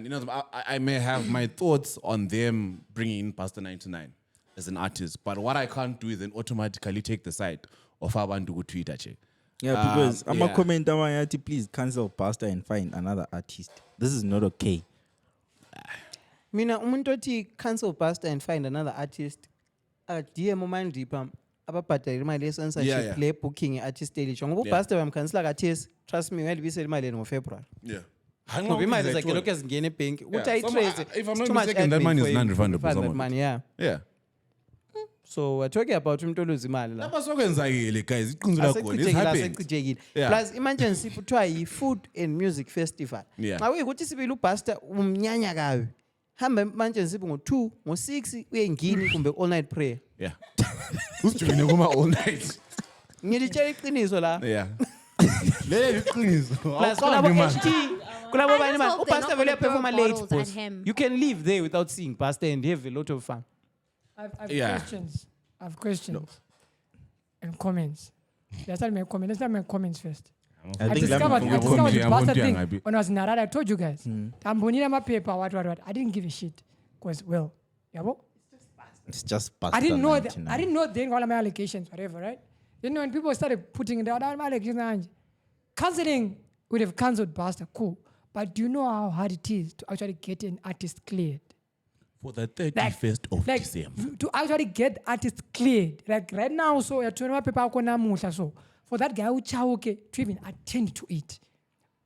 you know, I may have my thoughts on them bringing in Pastor 99 as an artist, but what I can't do is then automatically take the side of abantu who Twitter check. Yeah, because I'm a yeah. comment amanyati please cancel Pastor and find another artist. This is not okay. Mina umuntu othi cancel Busta and find another artist. DM umandi pam ababhadala imali ye-censorship le booking artist elisho ngoba uBusta bamcancela kathesi trust me welibisela imali ngo February. Yeah. ngoba imali zakhe lokhu ezingena ebhenki ukuthi ayitrace if I'm not mistaken, that money is non-refundable. that money, Yeah. So we're talking about umuntu oluza imali la. Lapha sokwenzakile guys, iqiniso lakho. This happened. Asecijekile. Yeah. Plus Munch and Sip kuthiwa yi-food and music festival. Yeah. Xa uyikuthi sibili uBusta umnyanya kabi. Hamba Munch and Sip ngo2, ngo6 uye ngini kumbe all night prayer. Yeah. Usijoyine kuma all night. Ngilitshela iqiniso la. Yeah. Lele iqiniso. Plus kulabo HT, kulabo bani man, hope they're uBusta not vele gonna throw perform late bottles boss. at him. You can live there without seeing Busta and have a lot of fun. I've Yeah. questions. I've questions and comments. Let's start my comments. Let's start my comments first. I discovered the Busta thing when I was in Narada. I told you guys. I'm bonita my paper. What. I didn't give a shit. Cause It's just Busta. I didn't know that. 99. I didn't know then all my allocations, whatever, right? Then when people started putting it out, all my allocations, canceling would have cancelled Busta, cool. But do you know how hard it is to actually get an artist cleared? For the 31st of Like December. to actually get the artist cleared. Like right now, so you're 21 people so for that guy to even attend to it.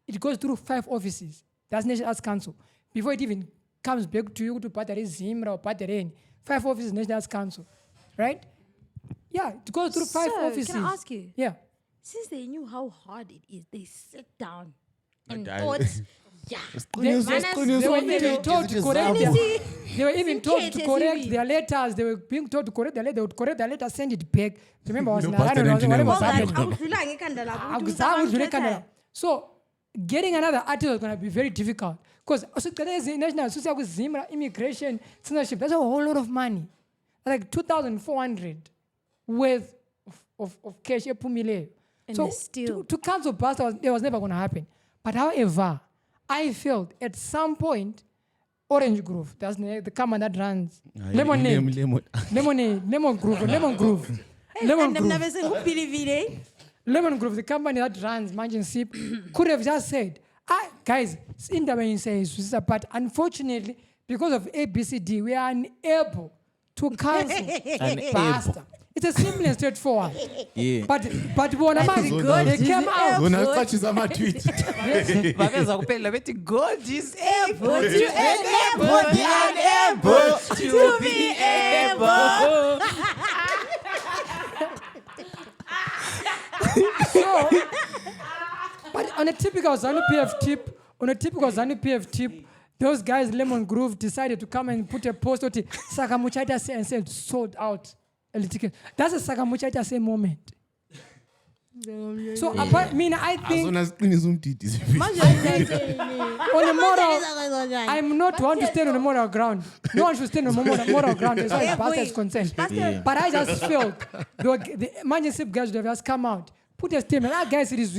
It goes through 5 offices. That's National Arts Council. Before it even comes back to you to Patare Zimra or Patare, 5 offices National Arts Council. Right? Yeah, it goes through 5 So, offices. can I ask you? Yeah. Since they knew how hard it is, they sat down and I- thought, yeah. They were even told to correct they were even told to correct their letters. They were being told to correct their letter. They would correct their letter, send it back. Remember, I was in whatever was happening. So getting another artist was going to be very difficult because national Zimra immigration citizenship. That's a whole lot of money, like 2,400 worth of cash. And So still. to cancel Busta, it was never going to happen. But however, I felt at some point, Orange Grove, that's the company that runs Lemonade, Lemon Grove, Lemon Grove, the company that runs Munch and Sip, could have just said, guys, in the way you say, but unfortunately, because of ABCD, we are unable to cancel Busta. It's as simple and straightforward. Yeah. But when they came out. When I touch my tweet. Baveza kupela bethi God is able to enable the unable to be able. So, but on a typical ZANU PF tip, those guys, Lemon Groove, decided to come and put a post on Sakamuchaita and said sold out. That's a Sakamuchaita say moment. So I think on a moral, I'm not one to stand on a moral ground. No one should stand on a moral ground as far as Busta is concerned. But I just felt the Munch and Sip guys would have just come out, put a statement. Guys, it is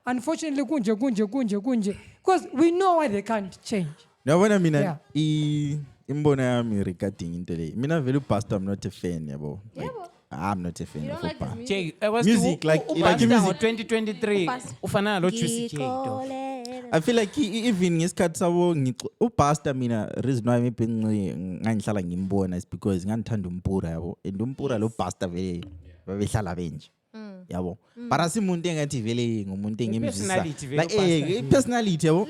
unfortunately gunje. Because we know why they can't change. Now when I mean Yeah. imbona yami regarding into le. Mina vele Busta I'm not a fan yabo. I'm not a fan of Busta. Jay, I was Music, like music music. 2023 ufana lo Juicy J though. I feel like even ngesikhathi sabo uBusta mina reason why maybe ngangihlala ngimbona is because ngandithanda umpura yabo and umpura lo Busta vele babehlala benje yabo para simuntu engathi vele ngumuntu engimzisa like personality yabo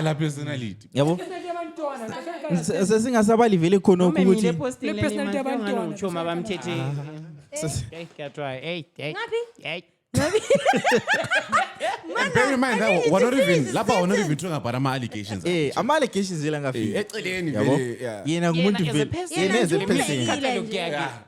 La personality. yabo sesingasabali vele khona ukuthi Le posting le personality manje yabantwana. ngalo uchoma bamthethe. Hey, kuyatry. Hey. And bear in mind that we're not even talking about my allegations. ama allegations vele ngafika Eceleni yabo vele, yeah. yena ngumuntu As a vele person, yena as a person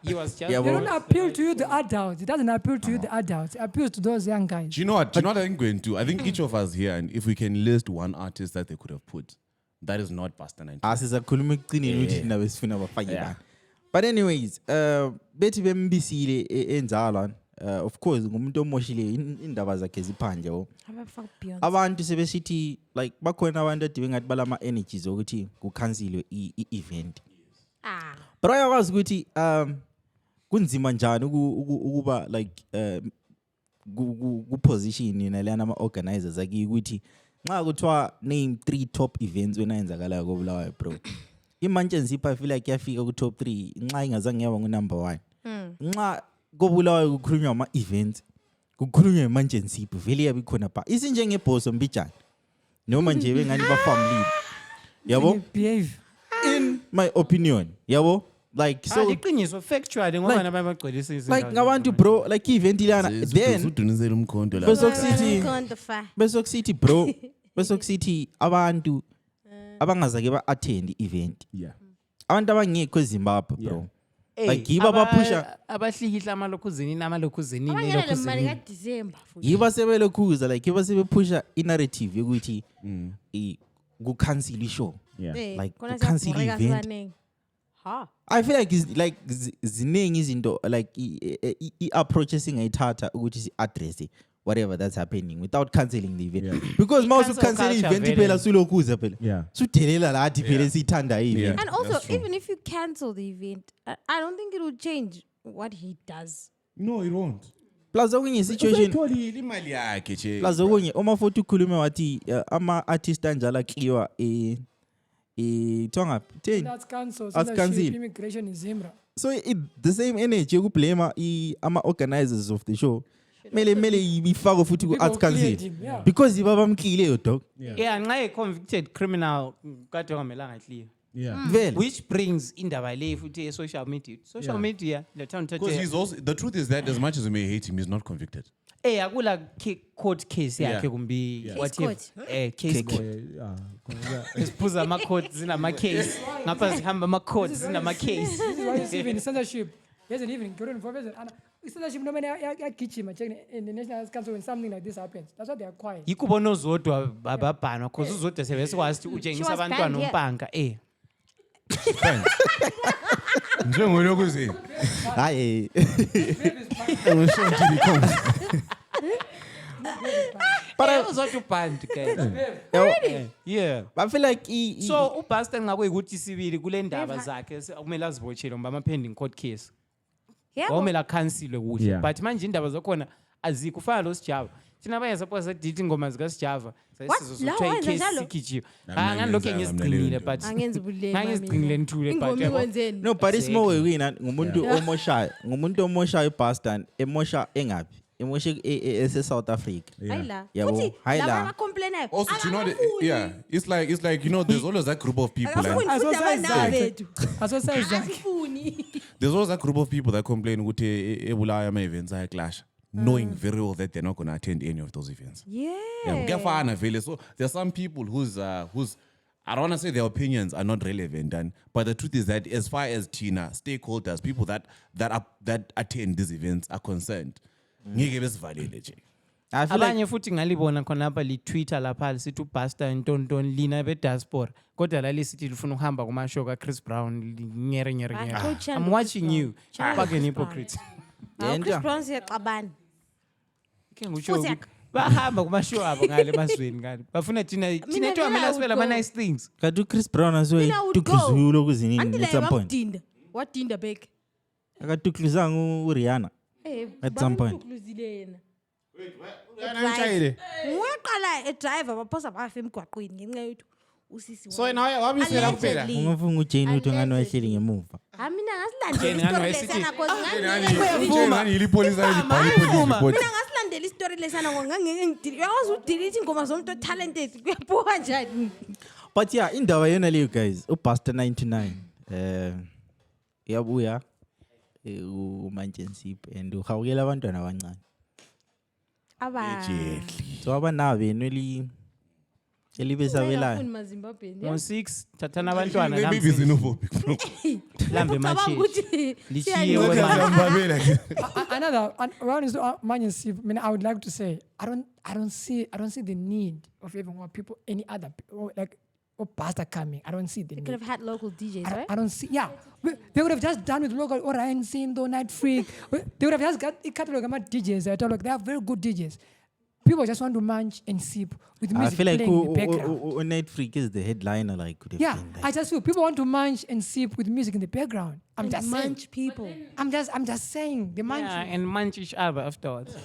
he was just They yabo don't appeal to you, the adults. It doesn't appeal to you, the adults. It appeals to those young guys. Do you know what I think going to? I think each of us here, and if we can list one artist that they could have put, that is not Busta 99. asizakhuluma ekucineni ukuthi nabe sifuna bafake bani. But anyways, bethi bembisile enzala of course ngumuntu omoshile indaba zakhe ziphandle yabo. Abantu sebesithi like bakhona abantu adibe ngathi balama energies ukuthi kucancel i-event. But ayakwazi ukuthi kunzima njani ukuba like ku position nalana ama organizers aki ukuthi nxa kuthiwa name 3 top events wena yenzakala ko Bulawayo bro. Munch and Sip I feel like yafika ku top 3 nxa ingazange yaba ngu number 1. Nxa ko Bulawayo kukhulunywa ama events kukhulunywa Munch and Sip vele yabi khona pa. Isinjenge boss ombijana. noma nje bengani ba family yabo behave in my opinion yabo like so liqiniso factually ngoba nabagcwelisa like ngabantu bro like event ilana then udunisela umkhonto la besokusithi bro besokusithi abantu abangazake ba-attend event abantu abangekho eZimbabwe bro like yiba baphusha abahlikihla amalokhuzini yiba sebelokhuza like yiba sebephusha i-narrative yokuthi ku-cancel i-show like ku-cancel event. I feel like it's like ziningi izinto like i-approach esingayithatha ukuthi si-address whatever that's happening without cancelling the event because mouse cancel event phela sulokhuza phela sudelela lathi phela sithanda event. And also even if you cancel the event I don't think it will change what he does. No, it won't. Plus okunye situation imali yakhe nje. Plus okunye Maforty ukhulume wathi ama artist anjala kliwa tonga 10 that's cancelled immigration in Zimbabwe. So the same energy yokublame ama organizers of the show mele ifako futhi ku arts council because ibabamkile yo dog. Yeah, nxa convicted criminal kade ngamelanga clear. Vele. Which brings indaba le futhi social media the town because he's also the truth is that as much as we may hate him he's not convicted. Akula court case yakhe kumbi whatever case court isiphuza ama court zinama case ngapha zihamba ama court zinama case. This is why you see even censorship there's an even Korean professor and censorship no man yagijima in the national council when something like this happens that's what they are quiet. Yikubona uzodwa bababhana because uzodwa sebesikwazi utshengisa abantwana umpanga Njengokuthi hayi but I was not banned really? Yeah. But I feel like so uBusta ngakuyikuthi sibili kule ndaba zakhe kumele azibotshele ngoba ama pending court case. Awumela cancel kuhle but manje indaba zakhona azikufana lo Sijava. Thina baye suppose edithi ingoma zika Sijava. Sizozothiwa icase sikijiwe. Ngani lokho engizigcinile but angenza ubulema. Ngizigcinile nthule but no but it's more wena ngumuntu omoshayo iBusta emosha engapi emosha ese South Africa. Futhi laba abacomplainayo also you know it's like you know there's always that group of people there's always that group of people that complain ukuthi ebulaya ama events ayaclash knowing very well that they're not going to attend any of those events. Kuyafana vele. So there are some people whose I don't want to say their opinions are not relevant, but the truth is that as far as Tina stakeholders, people that attend these events are concerned, ngeke besivalele nje. Abanye futhi ngalibona khona lapha li Twitter lapha lisithi uBusta ntontoni lina be diaspora kodwa la lisithi lifuna ukuhamba kuma show ka Chris Brown nyere. I'm watching you. Fucking hypocrite. Chris Brown siyaqabana. Ngusho bahamba kuma show abo ngale emazweni ngale. Bafuna thina etwamela sibela ama nice things. Kadu Chris Brown azoyi tukuzuyulo kuzinini at some point. What dinda bek? Akatukuliza uRihanna. At some point. Waqala driver baphosa bafe emgwaqweni ngenxa yethu usisi. So nawe wabisela kuphela. Ungafuna uJane uthi ngani wahleli ngemuva. Mina ngasilandela istory lesana ngani ilipolisa mina ngasilandela istory lesana ngangeke ngidili. Uyawazi udelete ingoma zomuntu otalented kuyabuka njani. But yeah, indaba yona leyo guys, uBusta 99 yabuya Munch and Sip and uhawukela abantwana abancane. So abana benu elibesabela no 6 thathana abantwana lambe machi lichiye another around is Munch and Sip. I mean, I would like to say I don't see the need of even what people any other people, like Busta coming. I don't see the need. They could have had local DJs, right? I don't see. Yeah, they would have just done with local Orion Sindo, Night Freak. They would have just got a catalog of DJs. I like they are very good DJs. People just want to Munch and Sip with music playing in the background. Night Freak is the headliner, like. I just feel people want to Munch and Sip with music in the background. I'm just Munch saying. people. I'm just saying the Munch. Yeah, and Munch each other afterwards.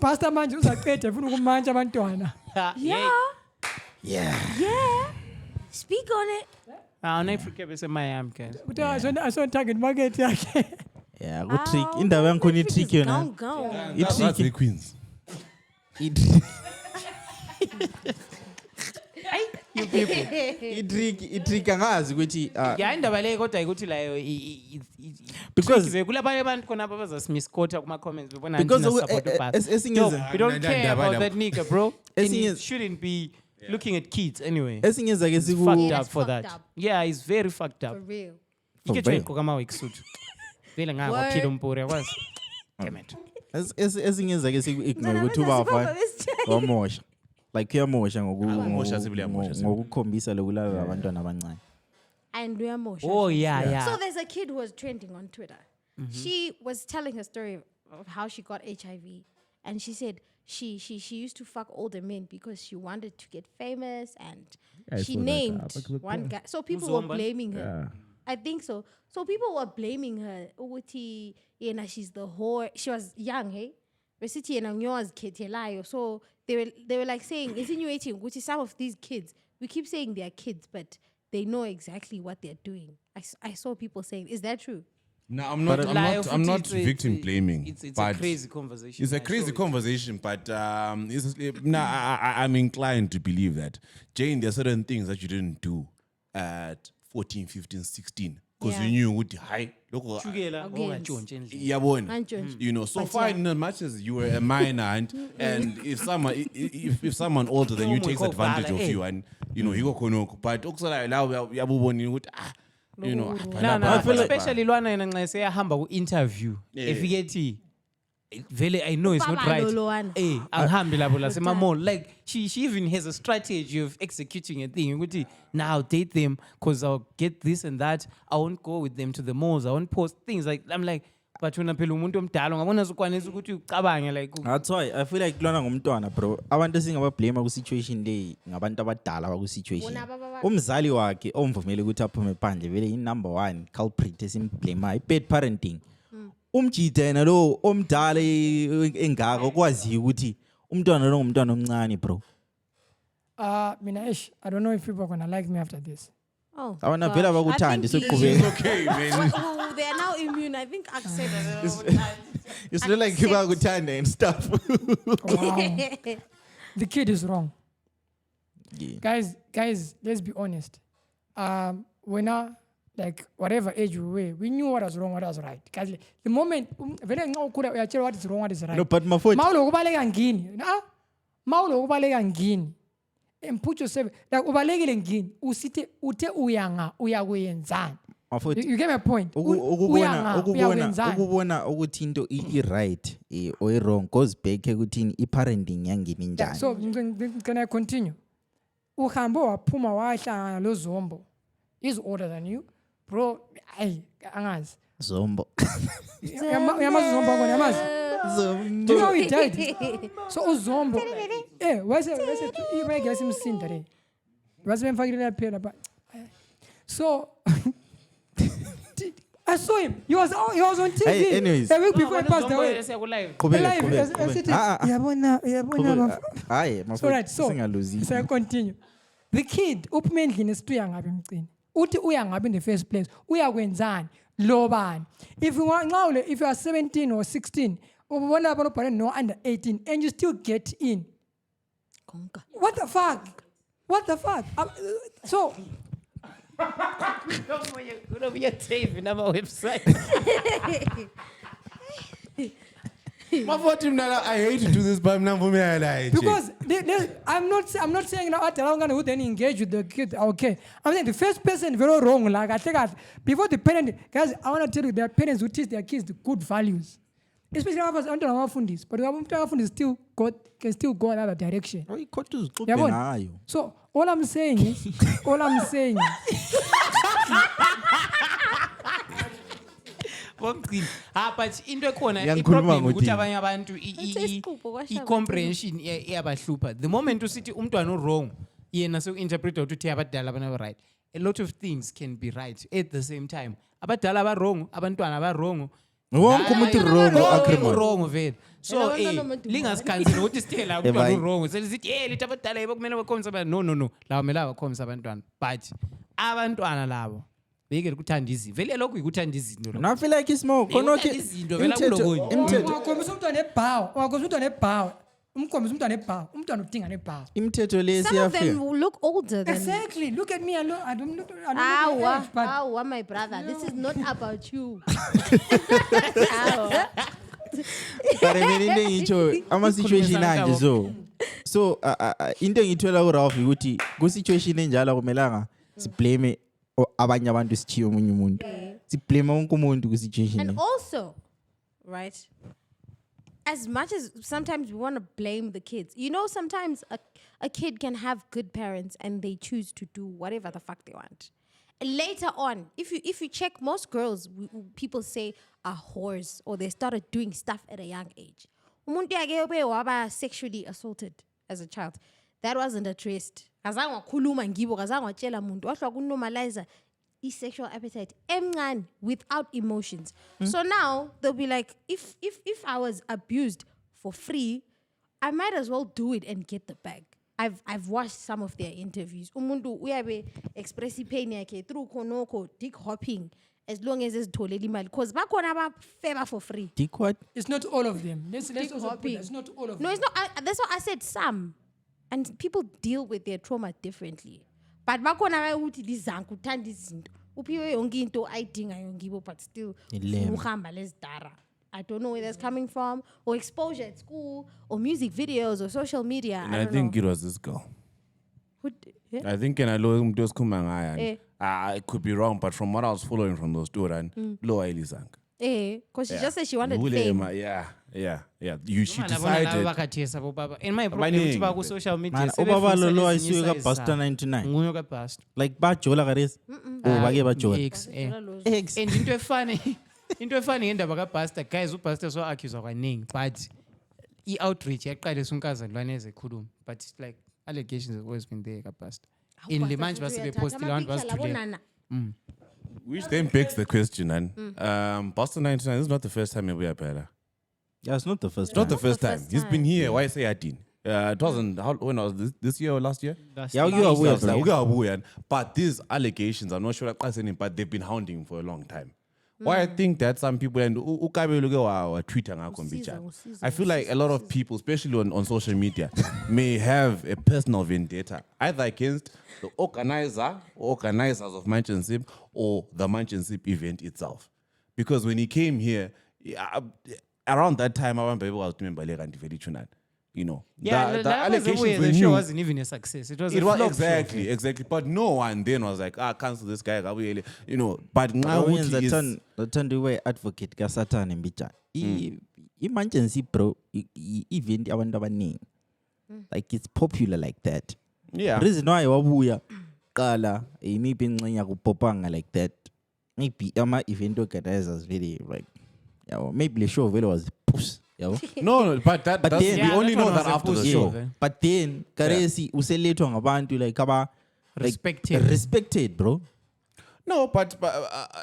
Pastor Munch was like, "Peter, if you go Munch abantwana." Yeah. Speak on it. Night Freak bese Miami guys. I saw target market yake. Yeah, good trick. Indaba yangu ni trick yona. It's tricky Queens. to people. Itrick angazi ukuthi Yeah, indaba le kodwa ukuthi layo because kulabanye abantu khona abazasimisquota kuma comments bebona because support we don't care about that nigga, bro. And he Esinye- shouldn't be looking at kids anyway. esingeza ke It's fucked Yeah, up it's for fucked that. up. Yeah, it's very fucked up. For real. Ike real. cheko kama weksuit. Vele nga Word. waphila umpore yakwazi. Damn it. esingeza ke siku-ignore Mana ukuthi benza uba sibaba fine besijayele. wamosha like uyamosha Uyamosha sibili, uyamosha sibili. ngokukhombisa lokulala abantwana abancane. And we are more. Oh yeah. So there's a kid who was trending on Twitter. She was telling her story of how she got HIV, and she said she used to fuck older men because she wanted to get famous, and she named one guy. So people were blaming her. I think so. So people were blaming her. Ukuthi yena she's the whore. She was young, hey. Resithi yena nyoz ketelayo. So they were like saying, insinuating ukuthi some of these kids, we keep saying they're kids, but they know exactly what they're doing. I saw people saying, is that true? No, I'm not victim blaming. It's a but crazy conversation. It's a crazy conversation, but I'm inclined to believe that. Jane, there are certain things that you didn't do at 14, 15, 16. Because Yeah. you knew what high look Chukela, Against. ungantshontshe endlini. Antshontshe. you know, so But fine yeah. as much as you were a minor and if someone older than you takes advantage of you and you know you go konoko, but okusala la uyabubona ukuthi you know No, especially Lwana yena nxa seyahamba ku-interview efike ethi vele I know it's not Ubaba right. lo lowana. Angihambi lapho lasema-mall. Like she even has a strategy of executing a thing ukuthi now date them because I'll get this and that. I won't go with them to the malls. I won't post things like I'm like but wena phela umuntu omdala ungabona ukwanisa ukuthi ucabange like That's why I feel like lona ngumntwana bro. Abantu singabablame ku situation le ngabantu abadala baku situation. Bona baba- Umzali wakhe omvumele ukuthi aphume phandle vele i number 1 culprit esimblame bad parenting. Umjida yena lo omdala engaka okwazi ukuthi umntwana lo ngumntwana omncane bro. Mina ish, I don't know if people are gonna like me after this. Oh. Abana gosh. vela I bakuthande think sekuqhubeka. okay man. Oh, they are now immune. I think accept. It's not like people bakuthande and stuff. Wow. The kid is wrong. Yeah. Guys, let's be honest. When like whatever age we were, we knew what was wrong, what was right. Guys, the moment vele nxa ukhula uyatshela what is wrong, what is right. No, but Maforty, Mawulo kubaleka ngini. Mawulo kubaleka ngini. And put yourself like ubalekile ngini. Usithe uthe uyakuyenzana. Maforty. You get my point. ukubona ukuthi into i-right or i-wrong goes back ekuthini i-parenting yangini njani. So can I continue? Uhambo waphuma wahlangana lo Zombo. He's older than you. Bro, angazi. Zombo. Uyamazi Zombo ngone yamazi. Do you know he died? So uZombo. Wase ibeke yasimsinda le. Wase bemfakile phela but so I saw him. He was on TV. Hey, anyways. A week before he passed away. Qhubeka. Yabona. Hayi, So right, so singaluzi. I continue. The kid uphuma endlini esithi ngabe Mgcini. Uthi uyangabe in the first place. Uyakwenzani? Lo bani? If you are 17 or 16, ubona abantu bhale no under 18 and you still get in. What the fuck? So Could be a tape in our website. Maforty mnala, I hate to do this but mna mvumi like because I'm not saying now at around who then engage with the kid. Okay, I'm saying the first person very wrong. Like I think before the parent, guys, I want to tell you there are parents who teach their kids the good values. Especially after fundis, but fundis can still go another direction. So all I'm saying is, But into ekhona Ngiyakhuluma iproblem ukuthi ngothini? abanye abantu i-comprehension iyabahlupha. The moment usithi umntwana wrong, yena so-interpreta ukuthi abadala abana right. A lot of things can be right at the same time. Abadala aba-wrong, abantwana aba-wrong. Wonke umuntu wrong vele. So lingasikhansini ukuthi sithela umntwana wrong. Selisithi lithi abadala yibo kumele bakhombise abantwana. No. Lawo kumele bakhombise abantwana. But abantwana labo bekele kuthanda izinto. Vele lokhu ikuthanda izinto. I feel like it's more. Izinto vela kulokunye. ungakhombisa umntwana ebhawu. umkhombisa umntwana ebha umntwana udinga nebha Imithetho le Some of them siyafika. will look older than exactly look at me I don't look Awa, but awa, my brother. This is not about you. But I mean into ngitsho ama situation anje so into engithola ku Ralph ukuthi ku situation enjalo akumelanga siblame abanye abantu sichiye omunye umuntu. Siblame wonke umuntu ku situation. And also, right? As much as sometimes we want to blame the kids, you know, sometimes a kid can have good parents and they choose to do whatever the fuck they want. And later on, if you check, most girls people say are whores or they started doing stuff at a young age. Umuntu yake waba sexually assaulted as a child. That wasn't addressed. Kazange wakhuluma ngibo, kazange watshela umuntu. Wahlwa kunormalize sexual appetite emncane without emotions. So now they'll be like, if I was abused for free, I might as well do it and get the bag. I've watched some of their interviews. Umuntu uyabe express pain yakhe through konoko dick hopping as long as it's toleli mali because bakhona abafeba for free. Dick what? it's not all of them let's also put that. It's not all of them. No, it's not. That's what I said. Some, and people deal with their trauma differently. But bakhona ukuthi lizanku uthanda izinto. Uphiwe yonke into ayidingayo ngibo but still uhamba lesidara. I don't know where that's coming from, or exposure at school, or music videos, or social media. And I think it was this girl. I think I could be wrong, but from what I was following from those two, because she just said she wanted fame. Yeah. She Bana decided. bakathesa bobaba in my problem ukuthi ba ku social media Man, ubaba lo ayisuke ka Busta 99. nguyo ka Busta Like bajola karesi. Bake bajola. X and into efani ngendaba ka Busta guys uBusta so accuse kwaningi but i-outreach yaqalisa unkazana lwana ezekhuluma but it's like allegations have always been there ka Busta in the manje base postile abantu basithule Which then begs the question, and Busta 99 is not the first time we are better. Yeah, it's not the first It's not time. the first time. He's been here. Why say I didn't? It wasn't when I was this year or last year. Yeah, you are weird, bro. But these allegations, I'm not sure that's any, but they've been hounding him for a long time. Why I think that some people and Twitter, I feel like a lot of people, especially on social media, may have a personal vendetta either against the organizer or organizers of Munch and Sip or the Munch and Sip event itself. Because when he came here, around that time, I remember was doing you know, yeah, the allegations were the new. show wasn't even a success. It was a flop exactly. But no one then was like, cancel this guy. You know, but now the turn the way advocate ka Satan and bicha. I Munch and Sip bro, event abantu abaningi. Like it's popular like that. Yeah. Reason why wabuya kala maybe nganya kupopanga like that. Maybe ama event organizers really like maybe the show really was push. No, but we only know that after the show. But then karesi useletwa ngabantu like aba respected bro. No, but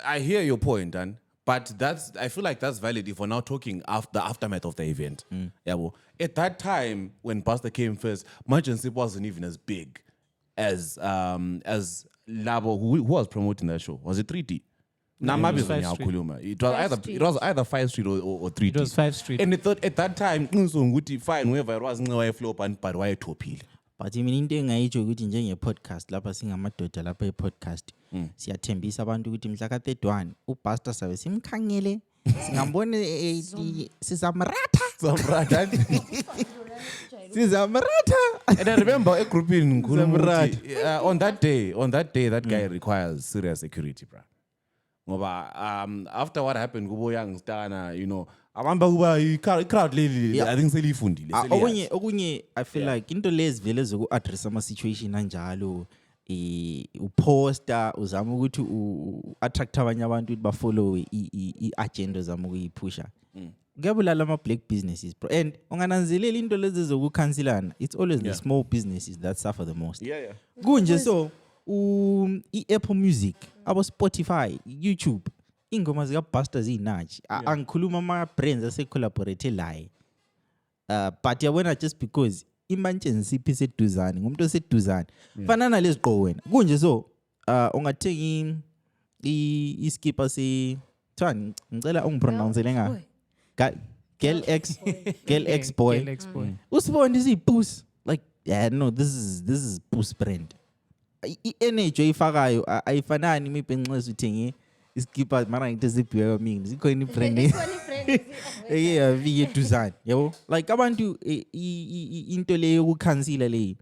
I hear your point, and but I feel like that's valid if we're now talking after the aftermath of the event. Yeah, well, at that time when Busta came first, Munch and Sip wasn't even as big as Labo, who was promoting that show. Was it 3D? It was either 5 Street or 3D. It was 5 Street. And at that time, fine, whoever it was, no flop and but why topil. But I mean into engayitsho ukuthi njenge podcast lapha singamadoda lapha e-podcast siyathembisa abantu ukuthi mhla ka 31 uBusta sabe simkhangele singambone sizamratha And I remember a group in Ngulumuti, on that day that guy requires serious security, bro. After what happened kubo young stana, you know, crowd leli I think selifundile. Okunye I feel like into lezi vele zoku address ama situation anjalo uposter uzama ukuthi attract abanye abantu ukuthi ba follow i-agenda zama ukuyiphusha. Kuyabulala ama black businesses bro, and ungananzelela into lezi zokukhansilana, it's always the small businesses that suffer the most. Kunje so i-Apple Music, abo Spotify, YouTube, ingoma zika Busta zinachi. Angikhuluma ama brands ase collaborate laye. But yabona just because Munch and Sip iseduzane, ngumuntu oseduzane. Fanana leziqo wena. Kunje so ungathenga iskipper se Thani, ngicela ungipronounce lenga. girl ex boy. Girl ex-boy. Usibone is ipuss. Like, yeah, no, this is puss brand. I-energy oyifakayo ayifanani imibhenxezo uthengi iskipper mara ngithe zibhiwe mina zikhona ibrand eyavike duzane yabo like abantu into leyo ukukhansela leyo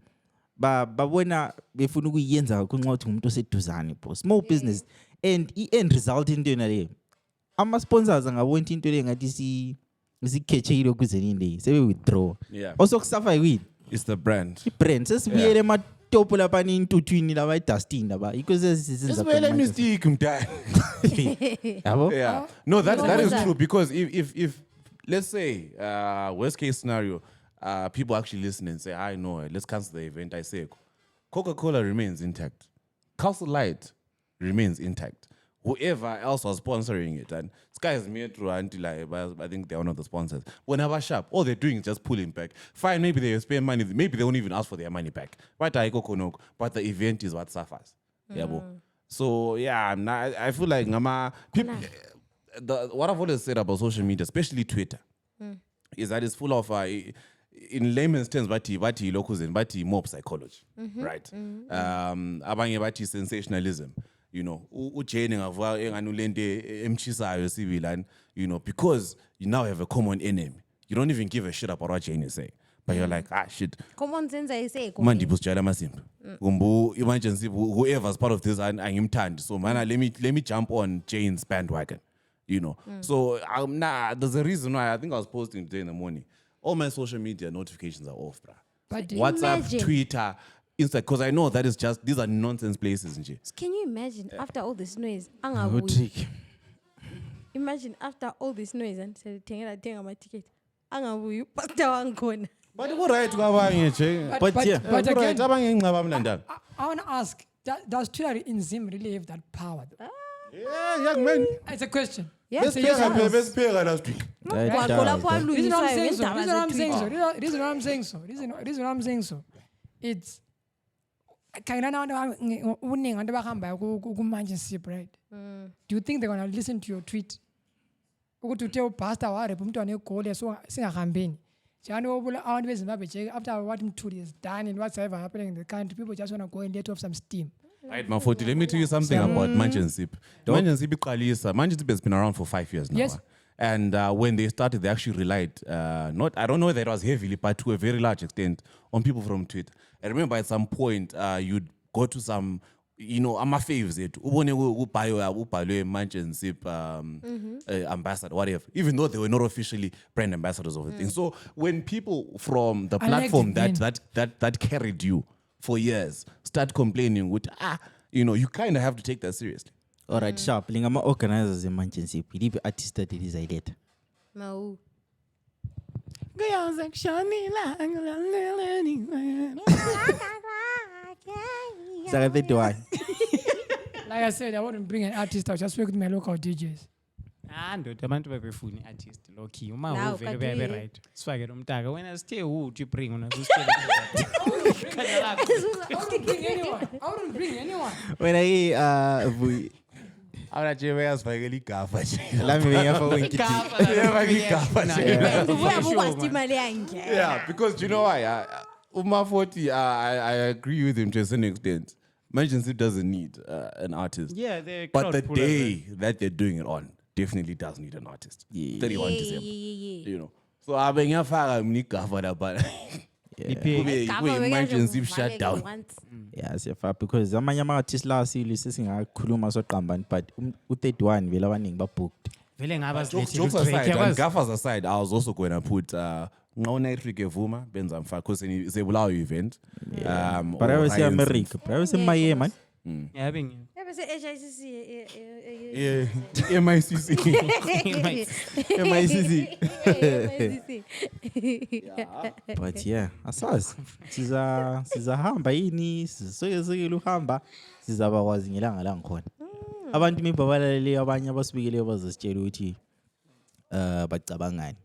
babona befuna ukuyenza kunxa uthi umuntu oseduzane bro small business and i-end result into yona leyo ama sponsors angabona into leyo ngathi sikhetshekile ukuze nini leyo sebe withdraw also kusuffer yini It's the brand. I-brand sesibuyele ematopo lapha intuthwini laba i-dustin laba because sesibuyele mistake mdala. Yeah. No, that is true because if let's say worst case scenario people actually listen and say I know let's cancel the event. I say Coca-Cola remains intact. Castle Light remains intact. Whoever else was sponsoring it, and Sky is Metro until I think they're one of the sponsors. Whenever sharp, all they're doing is just pulling back. Fine, maybe they spend money, maybe they won't even ask for their money back. But the event is what suffers. Yeah, so yeah, I feel like people. What I've always said about social media, especially Twitter, is that it's full of in layman's terms, bati locals and bati mob psychology, right? Abanye bati sensationalism. You know, you know, because you now have a common enemy. You don't even give a shit about what Jane is saying. But you're like, shit. Common sense, I say. Emergency, whoever's part of this, I'm turned. So, man, let me jump on Jane's bandwagon. You know, so there's a reason why I think I was posting today in the morning. All my social media notifications are off, bruh. But WhatsApp, Twitter, Insta, because I know that is just these are nonsense places. Can you imagine after all this noise? Imagine after all this noise and say, "Tenga my ticket." But what right to But I want to ask: does Twitter in Zim really have that power? Yeah, young man. It's a question. Yes, Reason what I'm saying so. It's kind of Munch and Sip, right? Do you think they're gonna listen to your tweet? To tell pastor after what him tweet is done and whatsoever happening in the country, people just wanna go and let off some steam. Right, Maforty, let me tell you something about Munch and Sip. Munch and Sip has been around for 5 years now. Yes. And when they started, they actually relied, I don't know whether it was heavily, but to a very large extent, on people from Twitter. I remember at some point, you'd go to some, I'm a favorite. Munch and Sip ambassador, whatever. Even though they were not officially brand ambassadors of the thing. So when people from the platform that carried you for years start complaining with, you kind of have to take that seriously. All right, sharp. Lingama organizers in Munch and Sip. We leave artist that it is I let. No. Like I said, I wouldn't bring an artist. I'll just work with my local DJs. Abantu bebefuni artist low key uma very right swagger umtaka when I stay who you bring on I wouldn't bring anyone. When I Vuyi yeah, because you know why? Maforty, I agree with him to a certain extent. Munch and Sip doesn't need an artist. Yeah, they're but the day that they're doing it on definitely does need an artist. 31 December. You know. So I've been here for but Munch and Sip shut down. Yeah, because amanye artists last year sesingakhuluma soqamba but u31 vela abaningi ba booked. Vele ngaba jokes aside, and gaffers aside, I was also going to put Naitrike Vuma benza mfa because it's a Bulawayo event. But I was in America. But I was in Miami, man. Yeah, being MICC. But yeah, asas sizahamba yini sizoyezekela uhamba sizabakwazi ngelanga la ngikhona. Abantu mibabalele abanye abasibikele bazositshela ukuthi bacabangani.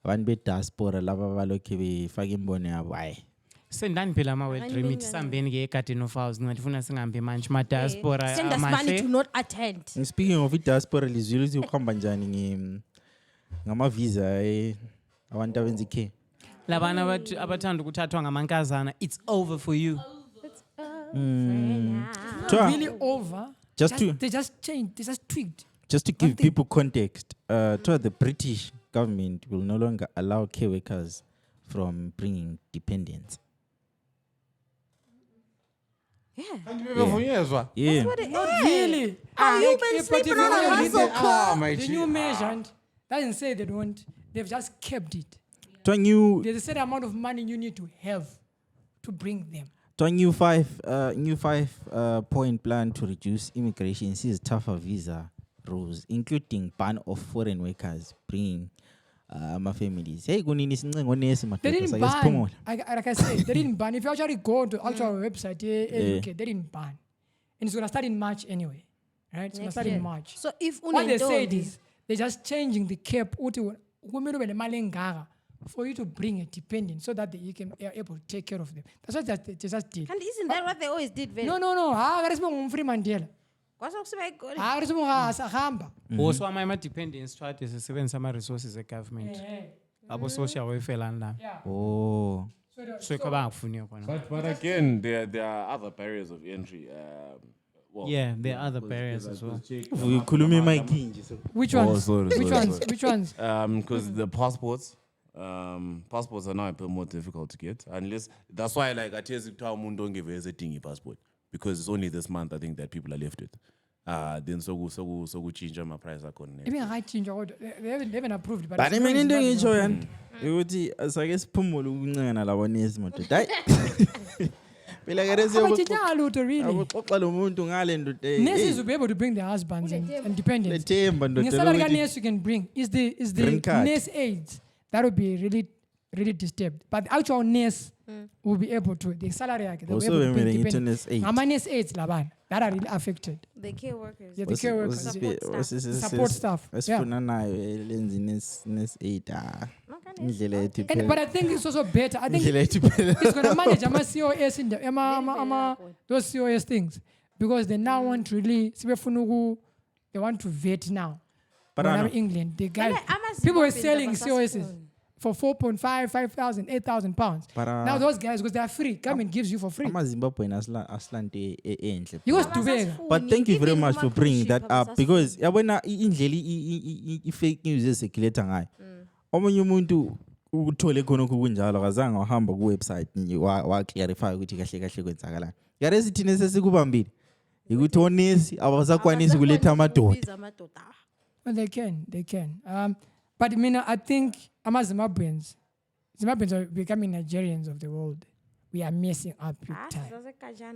Abantu be diaspora laba balokhe befaka imbono yabo hayi. Sendani phela ama well remit sambeni ke eGarden of House ngifuna singambe manje ma diaspora send us money to not attend. Speaking of diaspora lizwile ukuthi uhamba njani ngama-visa abantu abenza ikhe. Labana abathanda ukuthathwa ngamankazana, it's over for you. Really over. They just changed. They just tweaked. Just to give people context, the British government will no longer allow care workers from bringing dependents. Yeah. Yeah. What it Not is. really. You've been sleeping on a hustle club. The new measure doesn't say they don't. They've just kept it. There's a certain amount of money you need to have to bring them. To a new five-point plan to reduce immigration sees tougher visa rules, including ban of foreign workers bringing my families. Hey, They didn't ban. Like I said, they didn't ban. If you actually go to actual website, UK, they didn't ban. And it's going to start in March anyway. Right? It's going to start in March. So if what they said is they're just changing the cap for you to bring a dependent so that you can are able to take care of them. That's what they just did. And isn't that what they always did? No. Free Mandela. Also, my dependents try to seven some resources of government. About social welfare and Oh. So But again, there are other barriers of entry. There are other barriers as well. Which ones? Which ones? Because the passports are now a bit more difficult to get. Unless that's why, like, I tell you, don't give us a dingy passport because it's only this month I think that people are left with. Then so go change my price account. Even I change they haven't approved. But I mean, as I guess, Pummel and Alawanese motor. Nurses will be able to bring their husbands and dependents. The salary nurse you can bring is the nurse aides that would be really disturbed. But the actual nurse will be able to. The salary they'll be able to bring dependents. Nurse aides that are really affected. The care workers. Yeah, the care workers. Support staff. Yeah. But I think it's also better. I think it's going to manage COS in the those COS things because they now want to really they want to vet now. But in England, the guy people were selling COSs for 4.5, 5,000, 8,000 pounds. Now those guys, because they are free, government gives you for free. You got to pay. But thank you very much for bringing that up because when fake news is circulating, omunye umuntu uthole khona kunjalo akazange wahamba ku website wa clarify ukuthi kahle kahle kwenzakalani. Yare sithine sesikubambile. Ukuthi honest abasakwanisi kuletha amadoda. Well, they can. But I think Zimbabweans are becoming Nigerians of the world. We are messing up big time.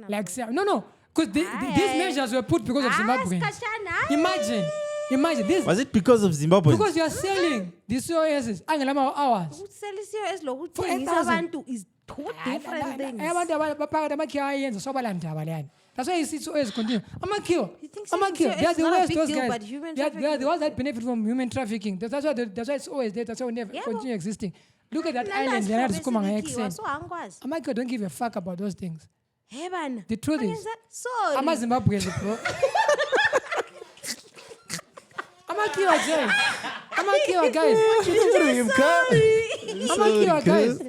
Like, no, because these measures were put because of Zimbabweans. Imagine this. Was it because of Zimbabwe? Because you are selling the COSs hours. For 8,000 is two different things. That's why you see COS continue. They are the worst, those guys. They are the ones that benefit from human trafficking. That's why COS, that's why we never continue existing. Look at that island. They are just don't give a fuck about those things. The truth is, I'm a Zimbabwean, bro. I'm a killer, guys.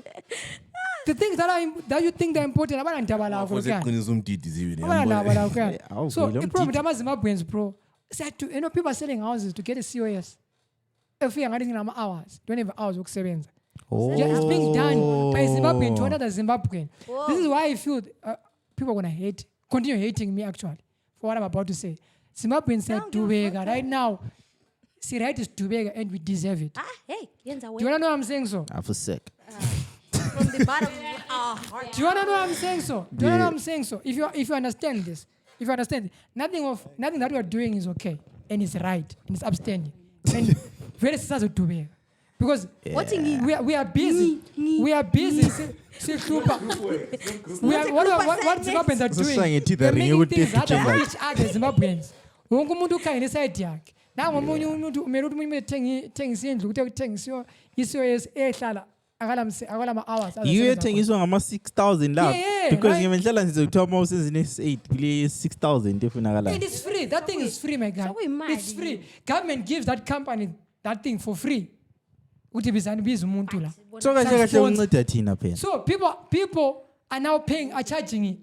The things that you think they're important, so the problem with Zimbabweans, bro, is that people are selling houses to get a COS. If you're getting hours, don't have hours work 7. It's being done by a Zimbabwean to another Zimbabwean. This is why I feel people are gonna continue hating me actually for what I'm about to say. Zimbabweans said Taboka right now. See, right is Taboka and we deserve it. Do you want to know what I'm saying so? I feel sick. From the bottom of our heart. Do you want to know what I'm saying so? Do you know what I'm saying so? If you understand this, nothing that we are doing is okay and it's right and it's upstanding. And very sensitive to me. Because we are busy. We are busy. What Zimbabweans are doing? They're making things harder for each other Zimbabweans. Wonke umuntu ukhangele side yakhe. Nango omunye umuntu umele ukuthi umuntu ethengisa indlu ukuthi uthengisiwe iCOS ehlala akalama hours. You thengiswa ngama 6,000 la because ngimenhlala ngizokuthiwa uma usenzine 8 kule 6,000 efunakala. It is free. That thing is free, my guy. It's free. Government gives that company that thing for free. ukuthi biza umuntu la. So kahle kahle unceda thina phela. So people are now paying, are charging.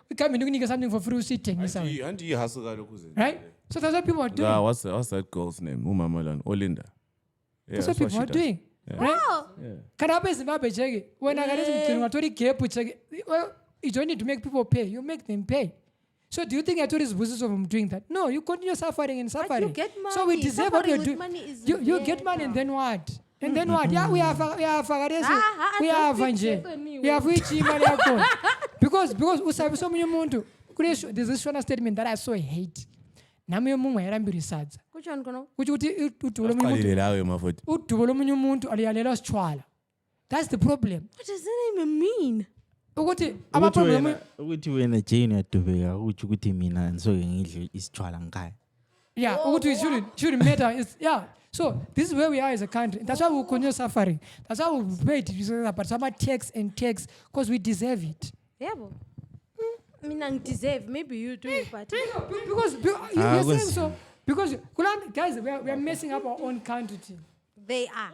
We come and you something for free, usithengisa. And you hustle kuze. Right? So that's what people are doing. What's that girl's name? Umamalan Olinda. Yeah, that's what people are doing. Yeah. Right? Kanapa Zimbabwe check. When I got to gap, well, you don't need to make people pay. You make them pay. So do you think tourist business of doing that? No, you continue suffering and suffering. But you get money. So we deserve what you're doing. You get money and then what? And then what? Yeah, we have because usabe so many umuntu. There's this one statement that I so hate. Nami yomungu ayirambirisadza. Kuchon kono. Ukuthi udubula omunye umuntu aliyalela sitshwala. That's the problem. What does that even mean? Ukuthi ama-problem ukuthi wena Jane uyadubeka ukuthi mina ngisoke ngidle isitshwala ngikhaya. Yeah, ukuthi shouldn't matter. It's, yeah. So this is where we are as a country. That's why we continue suffering. That's why we pay but some tax because we deserve it. Yeah, bo. I mean, I deserve. Maybe you do, but because you're saying so. Because guys, we are messing up our own country. They are.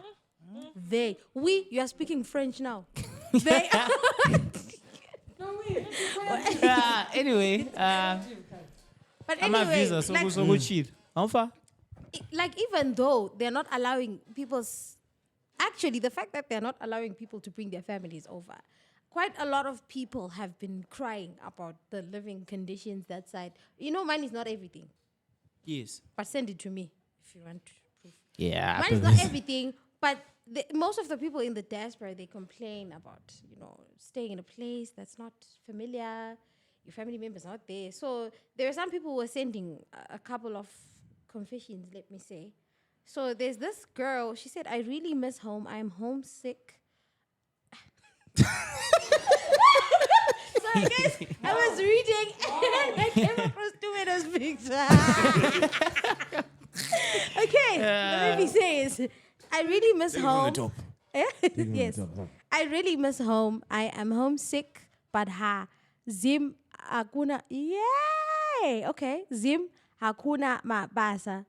You are speaking French now. They are. Anyway, but anyway, like even though they're not allowing actually the fact that they're not allowing people to bring their families over, quite a lot of people have been crying about the living conditions that side. You know, money is not everything. Yes. But send it to me if you want proof. Yeah. Money is not everything, but most of the people in the diaspora, they complain about, staying in a place that's not familiar, your family members not there. So there are some people who are sending a couple of confessions, let me say. So there's this girl, she said, I really miss home. I'm homesick. Sorry guys, I was reading and I came across Tomato's picture. Okay, let me say it. I really miss home. Yes. I really miss home. I am homesick, but Zim hakuna. Yay! Okay. Zim hakuna mabasa.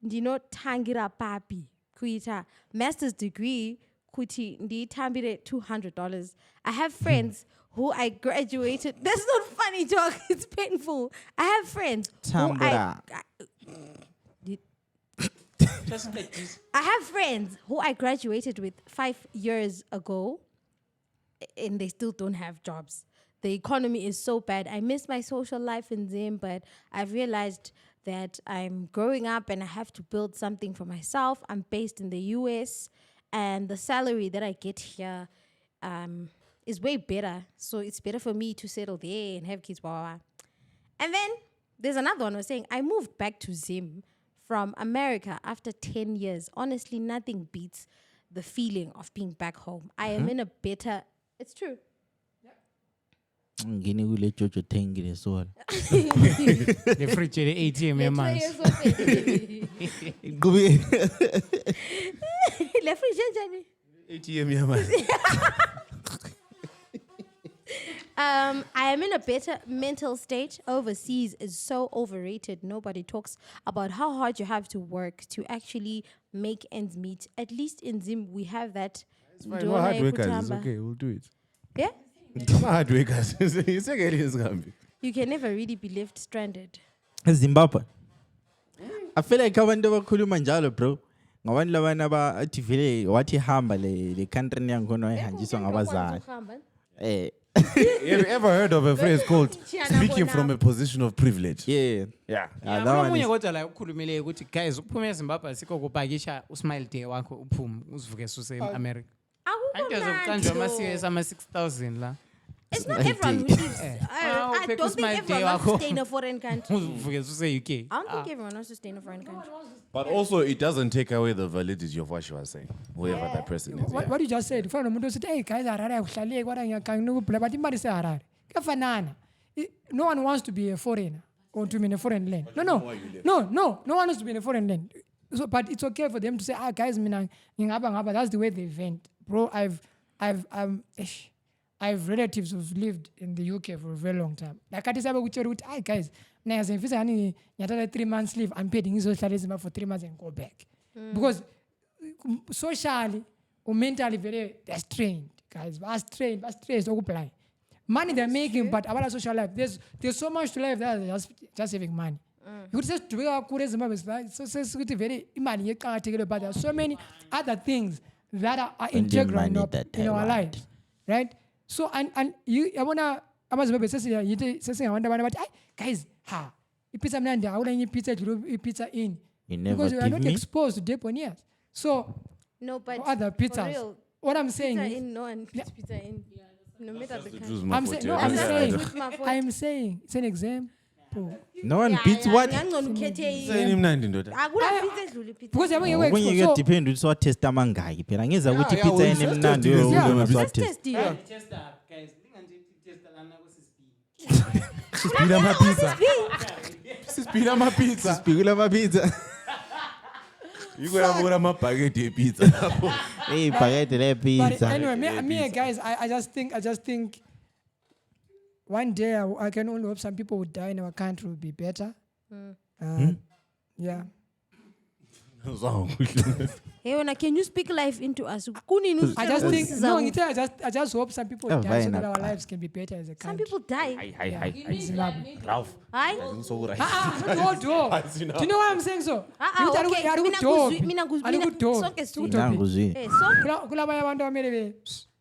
Ndino tangira papi. Kuita master's degree. Kuti ndi tambire $200. I have friends who I graduated. That's not funny talk. It's painful. I have friends I have friends who I graduated with 5 years ago, and they still don't have jobs. The economy is so bad. I miss my social life in Zim, but I've realized that I'm growing up and I have to build something for myself. I'm based in the US, and the salary that I get here is way better. So it's better for me to settle there and have kids. Blah, blah, blah. And then there's another one who was saying, I moved back to Zim from America after 10 years. Honestly, nothing beats the feeling of being back home. I am in a better... It's true. The fridge, the ATM, your man. ATM, your man. I am in a better mental state. Overseas is so overrated. Nobody talks about how hard you have to work to actually make ends meet. At least in Zim, we have that. It's fine. We're hard workers. It's okay. We'll do it. Yeah? We're hard workers. You can never really be left stranded. Zimbabwe. I feel like abantu bakhuluma njalo bro. Ngabantu labana bathi vele wathi hamba le country yangono ayihanjiswa ngabazali. Have you ever heard of a phrase called speaking from a position of privilege? Yeah. Omunye kodwa la ukukhulumile ukuthi guys ukuphuma eZimbabwe sikho kupakisha usmile day wakho uphume uzivuke suse eAmerica. Akukanjwa ama-CS ama-6,000 la. It's not everyone who lives. I don't think everyone wants to stay in a foreign country. Uzivuke suse UK. I don't think everyone wants to stay in a foreign country. But also, it doesn't take away the validity of what she was saying, whoever that person is. What you just said, if umuntu said, hey guys, Harare akuhlale kodwa ngiyakangikubhula but imali seHarare. Kuyafanana. No one wants to be a foreigner or to be in a foreign land. No one wants to be in a foreign land. So, but it's okay for them to say, guys, mina ngingaba. That's the way they vent. Bro, I've relatives who've lived in the UK for a very long time. Like I decided with guys, now if it's 3 months leave, I'm paying for 3 months and go back. Because socially or mentally very they're strained, guys. They're stressed. Okuply. Money they're making, but about social life, there's so much to life that they're just saving money. You could just do it. So very money, but there are so many other things that are integral in our lives, right? So and you, I wanna. I wonder, guys, pizza mnandi, I want pizza in. Because you are not exposed to deponiers. So, no, but other pizzas. What I'm saying pizza is, in, no one puts pizza in. No matter the kind. I'm saying, it's an example. No one beats what? Because When you get depend on what test amangaki. Phela ngeza ukuthi pizza enemnandi Let's test it. Guys, Sispila amapizza. You gotta put a spaghetti pizza. Hey, spaghetti le But pizza. anyway, me guys, I just think one day I can only hope some people would die in our country would be better. Yeah. Hey, can you speak life into us? I just think I just hope some people die so that our lives can be better as a country. Some people die. Ralph. Hi. Do you know why I'm saying so?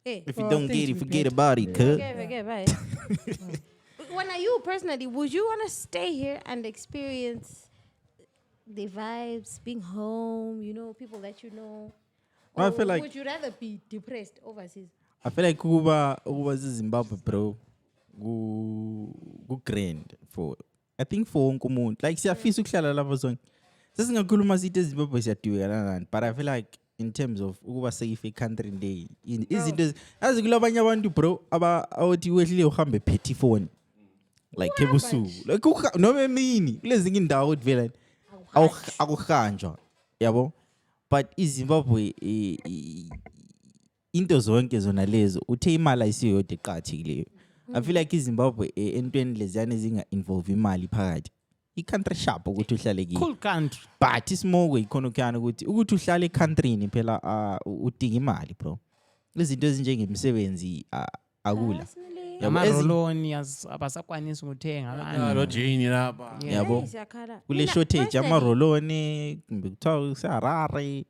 If you don't get it, forget about it, cuz. Okay, bye. When are you personally, would you want to stay here and experience the vibes, being home, people that you know? Or I feel like would you rather be depressed overseas? I feel like Kuba Zimbabwe, bro. Go grand for. I think for umuntu. Like siyafisa ukuhlala lapho zonke. Sesingakhuluma sithi eZimbabwe siyaduyelana, but I feel like in terms of ukuba safe country day, izinto azikulabanye abantu bro abathi wehlile uhambe phethe phone. Like ebusuku. Like noma emini kulezinye indawo uthi vela akuhanjwa. Yabo? But iZimbabwe into zonke zona lezo uthe imali ayisiyodwa eqhathikileyo. I feel like iZimbabwe entweni leziyana ezinga involve imali phakathi. I-country sharp ukuthi uhlale kini. Cool country. But isimogo ikhona ukuthi uhlale e-countryni phela udinga imali bro. Izinto ezinjengemsebenzi akula. Amaroloni abasakwanisa ukuthenga abantu. Yabo. Kule shortage amaroloni kumbe kuthiwa seHarare.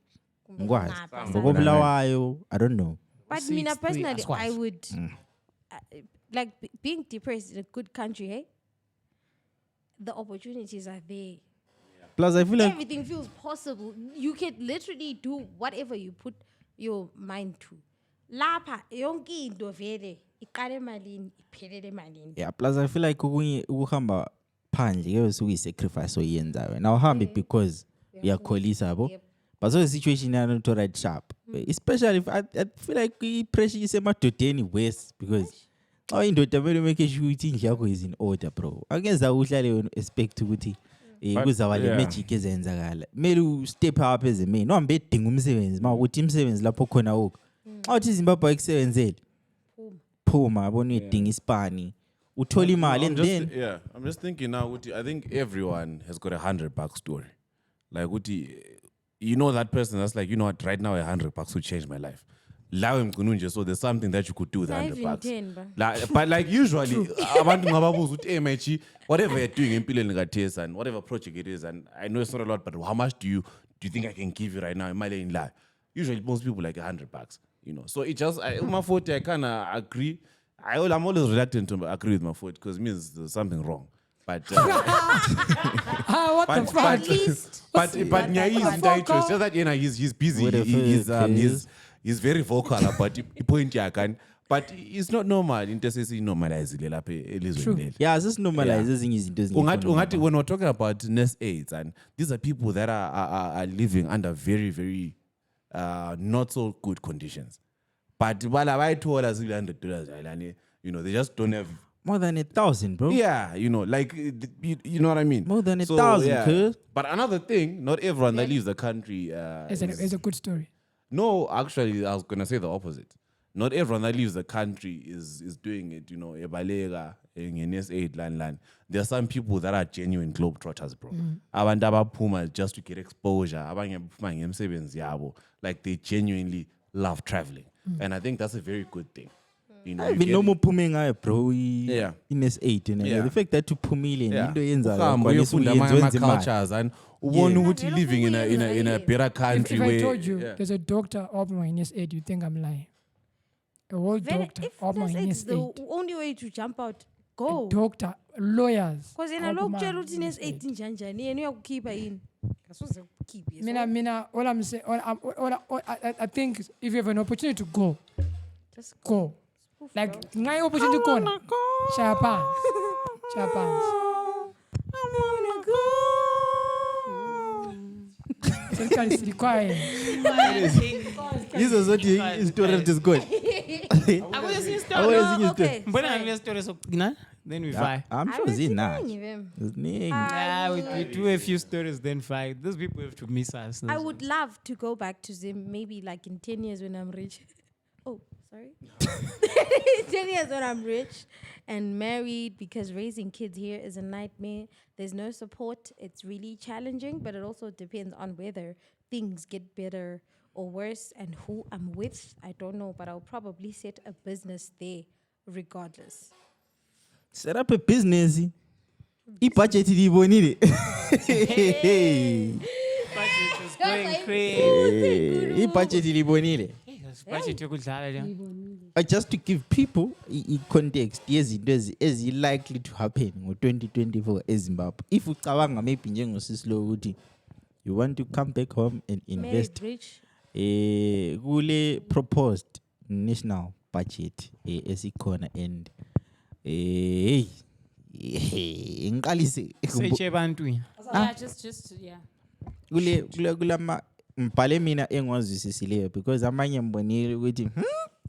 Ngikwazi. Ngokobulawayo, I don't know. But mina personally, I would like being depressed in a good country, hey? The opportunities are there. Plus, I feel like everything feels possible. You can literally do whatever you put your mind to. Lapha yonke into vele iqale emalini iphelele emalini. Yeah, plus I feel like ukuhamba phandle ke suku sacrifice oyenzayo. Now uhambe because uyakholisa yabo. But so the situation is not right sharp. Especially if I feel like pressure is emadodeni worse because indoda kumele make sure ukuthi indlu yakho is in order bro. Akenza uhlale expect ukuthi kuzaba le magic ezenzakala. Kumele u step up as a man. No ambe edinga umsebenzi mawukuthi umsebenzi lapho khona woko. Xa uthi Zimbabwe akusebenzele. Phuma yabona udinga isipani. Uthola imali and then I'm just thinking now I think everyone has got $100 story. Like you know that person that's like, you know what, right now $100 would change my life. So there's something that you could do with $100. But like usually, whatever you're doing in Pillen and whatever project it is, and I know it's not a lot, but how much do you think I can give you right now in my life? Usually most people like $100, So it just, Maforty, I kind of agree. I'm always reluctant to agree with Maforty because it means there's something wrong. But what the fuck? But so that he's busy. He's very vocal about the point. But it's not normal. Intercessing normalizing lapha. Yeah, it's just normalizing izinto. When we're talking about nurse aides, and these are people that are living under very, very not so good conditions. But while I told us $100, they just don't have more than 1,000, bro. Yeah, like you know what I mean. More than 1,000, But another thing, not everyone that leaves the country is a good story. No, actually, I was gonna say the opposite. not everyone that leaves the country is doing it, ebalega, in S8, land. There are some people that are genuine globetrotters, bro. Abantu abaphuma just to get exposure. Abanye baphuma ngemsebenzi yabo. Like, they genuinely love traveling. And I think that's a very good thing. Even no more puming, bro. In S8, the fact that you pumile, cultures and one living in a better country. If I told you there's a doctor of my S8, you think I'm lying. A whole doctor of my It's the S8. only way to jump out. Go. A doctor, lawyers. Because in a local routine is 18 janjani and you keep in. Mina, all I'm saying, I think if you have an opportunity to go, Just go. Like, my opportunity to go. Japan. It's required. This is what his story is good. I want to see a story. Okay. But I have stories of then we fight. I'm sure it's not. We do a few stories, then fight. Those people have to miss us. I would love to go back to Zim maybe like in 10 years when I'm rich. Oh, sorry. 10 years when I'm rich and married, because raising kids here is a nightmare. There's no support. It's really challenging, but it also depends on whether things get better or worse and who I'm with. I don't know, but I'll probably set a business there regardless. Set up a business. Budget libonile. Budget is going crazy. Budget libonile. Budget yokudlala. Just to give people context, yes, it is likely to happen in 2024 eZimbabwe. If you maybe you want to come back home and invest, Gule proposed national budget esikona and Yeah. mbhale mina engwazisisileyo because amanye mbonile ukuthi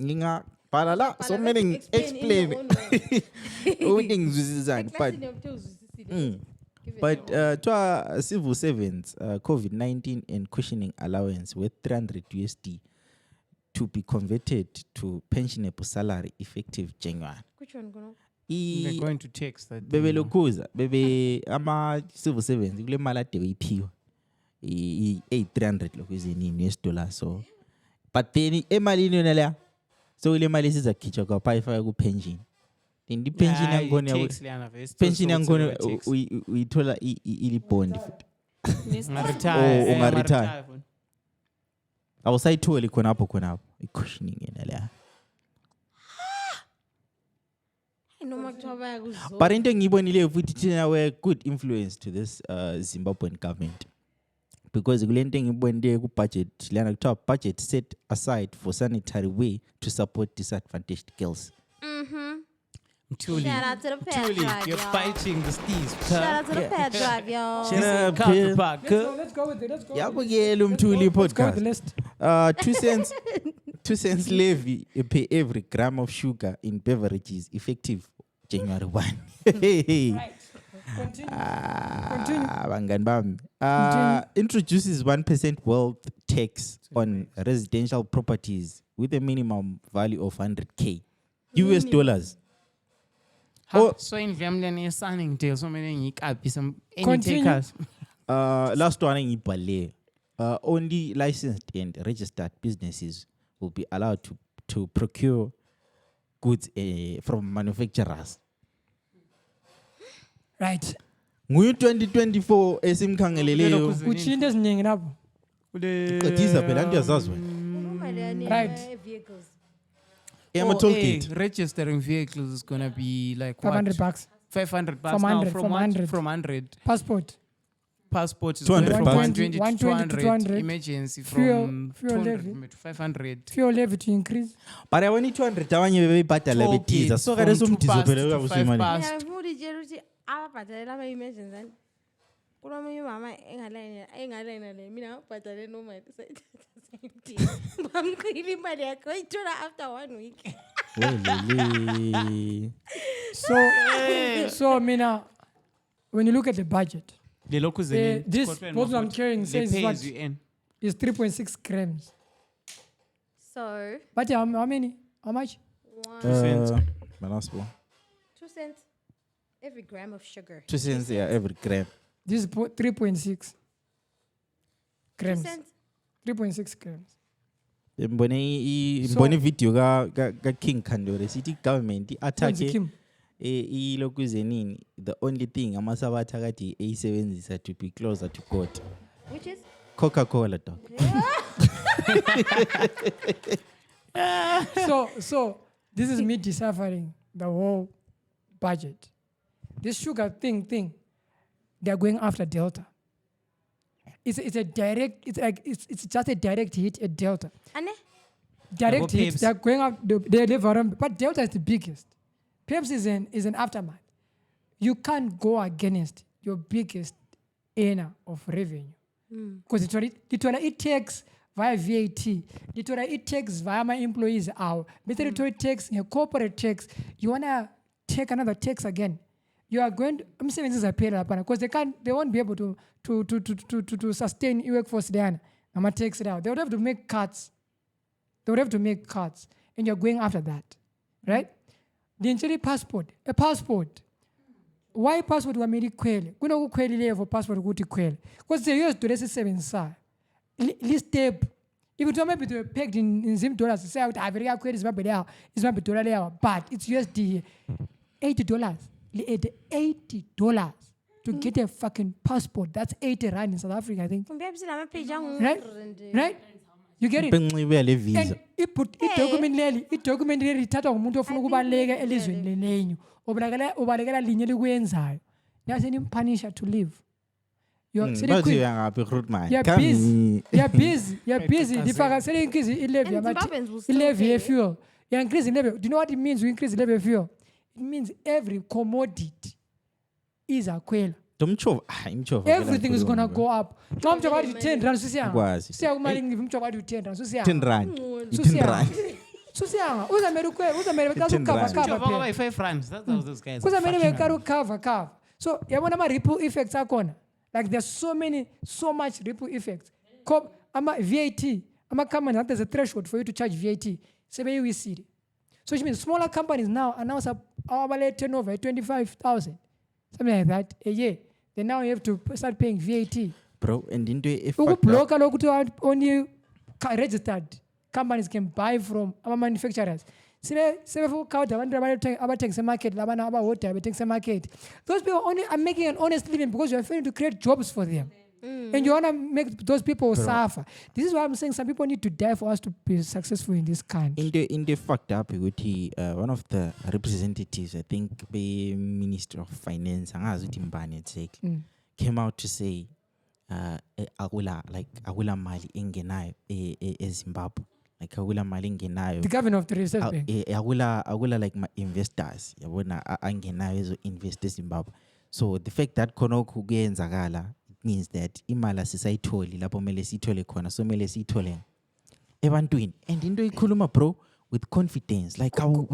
ngingabhala la so many explain ukuthi ngizwisisani but to civil servants COVID-19 and cushioning allowance with 300 USD to be converted to pensionable salary effective January. Which one gonna? They're going to text that. Bebe lokuza bebe ama civil servants kule mali ade bayiphiwa 800 lokuzini US$, so but then emalini yona la so ile mali sizakhitshwa kwa payifaka ku pension then the pension yangona pension yangona uyithola ili bond ungaretire awusayitholi khonapho i-cushioning yena la but into engiyibonile futhi thina we good influence to this Zimbabwean government. Because the budget, budget set aside for sanitary way to support disadvantaged girls. Shout out to the pet drive, you're fighting the steez. Shout out to the pet drive, y'all. Let's go with it. Let's go with the list. 2 cents levy per every gram of sugar in beverages effective January 1. Right. Continue. Introduces 1% wealth tax on residential properties with a minimum value of $100K US$. So in family is signing deal so many some takers. Last one in Ipale. Only licensed and registered businesses will be allowed to procure goods from manufacturers. Right. Nguyu 2024 esimkhangeleleyo. Uchinde eziningi lapho. Qedisa phela into yazazwe. Right. Toll gate. Registering vehicles is going to be like $500. $500 from 100. Passport is going from 120 to 200. Emergency from 200 to 500. Fuel levy to increase. But I want 200 abanye bebeyibhadala betiza. So kare somthizo phela uyakusimani. Ababhadalela ama-emergency ani kunomunye umama engalayina le mina ngabhadale normal bamqhila imali yakhe oyithola after 1 week. So mina, when you look at the budget, this bottle I'm carrying says what is 3.6 grams. So but how many? How much? 2 cents. My last one. 2 cents every gram of sugar. 2 cents, yeah, every gram. This is 3.6 2 grams. cents. 3.6 grams. Mbone video ka King Kandore sithi government Kwenzi attack Kim. ilokuze nini, the only thing amasabatha kade eyisebenzisa to be closer to God. Which is? Coca-Cola dog. So this is me deciphering the whole budget. This sugar thing, they're going after Delta. It's a direct. It's just a direct hit at Delta. Ane? Direct hit. Peps. They're going up. They live around, but Delta is the biggest. Peps is an aftermath. You can't go against your biggest earner of revenue because it takes via VAT. It takes via my employees. Our military tax, your corporate tax. You wanna take another tax again? You are going to, I'm saying this is a period because they won't be able to sustain your workforce there. I'm gonna take it out. They would have to make cuts. And you're going after that, right? The entire a passport. Why passport wa made kwele? Kuno kwele level passport kuti kwele. Because they used to this 7 sa. List step. If you maybe to pegged in Zim dollars, say out Ivory kwele is my dollar level, but it's USD $80. $80 to get a fucking passport. That's 80 rand in South Africa, I think. Right? You get it? And it put it document lithatha ngumuntu ofuna ukubaleka elizweni lenenyu. Obalekela linye likwenzayo. Nyase nimpunisher to live. You're busy. Difaka sele increase levy fuel. You increase the level. Do you know what it means to increase the level of fuel? It means every commodity is a quail. Everything is gonna go up. Come to about 10 rand. Say I'm giving to about 10 rand. 10 rand. Cover 5 francs. That's how those guys. Cover. So you want my ripple effects are gonna. Like there's so much ripple effects. VAT. I'm coming up. There's a threshold for you to charge VAT. So we see it. So which means smaller companies now announce our turnover at 25,000, something like that a year. Then now you have to start paying VAT. Bro, and into if only registered companies can buy from our manufacturers. Those people only are making an honest living because you are failing to create jobs for them. And you want to make those people suffer. This is why I'm saying some people need to die for us to be successful in this country. In the fact up with one of the representatives, I think the Minister of Finance, came out to say agula mali ingenayo Zimbabwe. Like agula mali ingenayo. The governor of the Reserve Bank. Agula like my investors. Yabona angenayo investors Zimbabwe. So the fact that kono kugenza means that imala sisayitholi lapho mele sithole khona, so mele sithole ebantwini, and into ikhuluma bro with confidence like how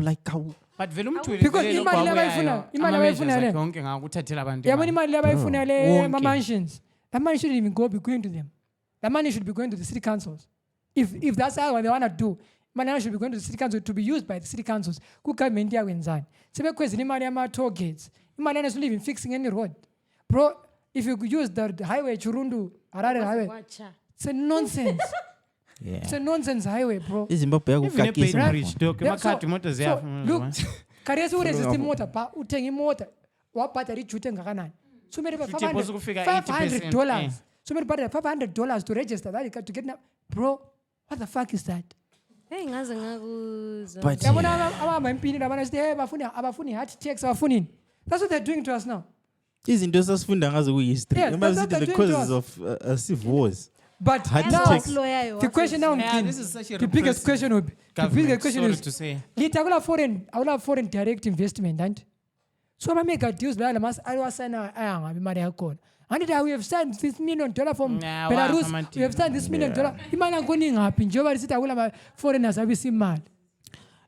but vele umthuli because imali abayifuna le konke ngakuthathela abantu yabona imali abayifuna le mansions, that money shouldn't even be going to them. That money should be going to the city councils. If that's how they want to do, money should be going to the city council to be used by the city councils. Ku government yakwenzani sebekwezini imali ama toll gates, imali yana even fixing any road bro. If you use the highway Churundu Harare highway, it's a nonsense. Yeah. It's a nonsense highway, bro. Zimbabwe bridge dog makhathi imoto ziyafa. Look, kariyesi uresist motor pa uthenga imoto wabhadala ijute ngakanani. So many $500. So many $500 to register that to get now. Bro, what the fuck is that? But that's what they're doing to us now. izinto sasifunda ngazo ku-history. Remember the causes of civil wars. But now, the question now, the biggest question would be, to say, I will have foreign direct investment, and so I make a deals. I was saying, and we have signed this $1 million from Belarus. We have signed this $1 million. Imagine going up in Joburg. I will have foreigners. I will see mad.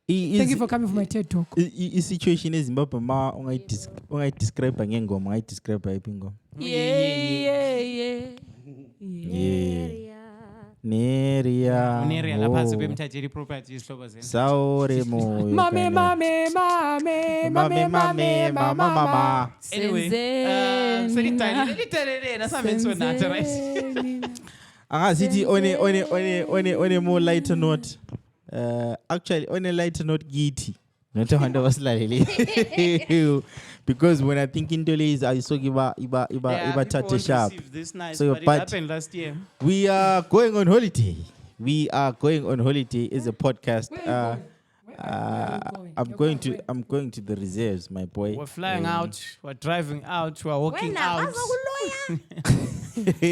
Thank you for coming for my TED talk. The situation is Zimbabwe. Ma, ungai describe ngengoma, ungai describe ngengoma. Yeah. Neria. Uneria lapha zibemthathela property isihlobo zenu. Saore moyo. Mame. Mama. Anyway, selithalile nasambe sonatha right. Angazithi on a more lighter note. Actually on a lighter note githi. Not abantu abasilalele. Because when I think into lays I saw iba thathe sharp. So it happened last year. We are going on holiday. Is a podcast. I'm going to the reserves, my boy. We're flying out, we're driving out, we're walking out. But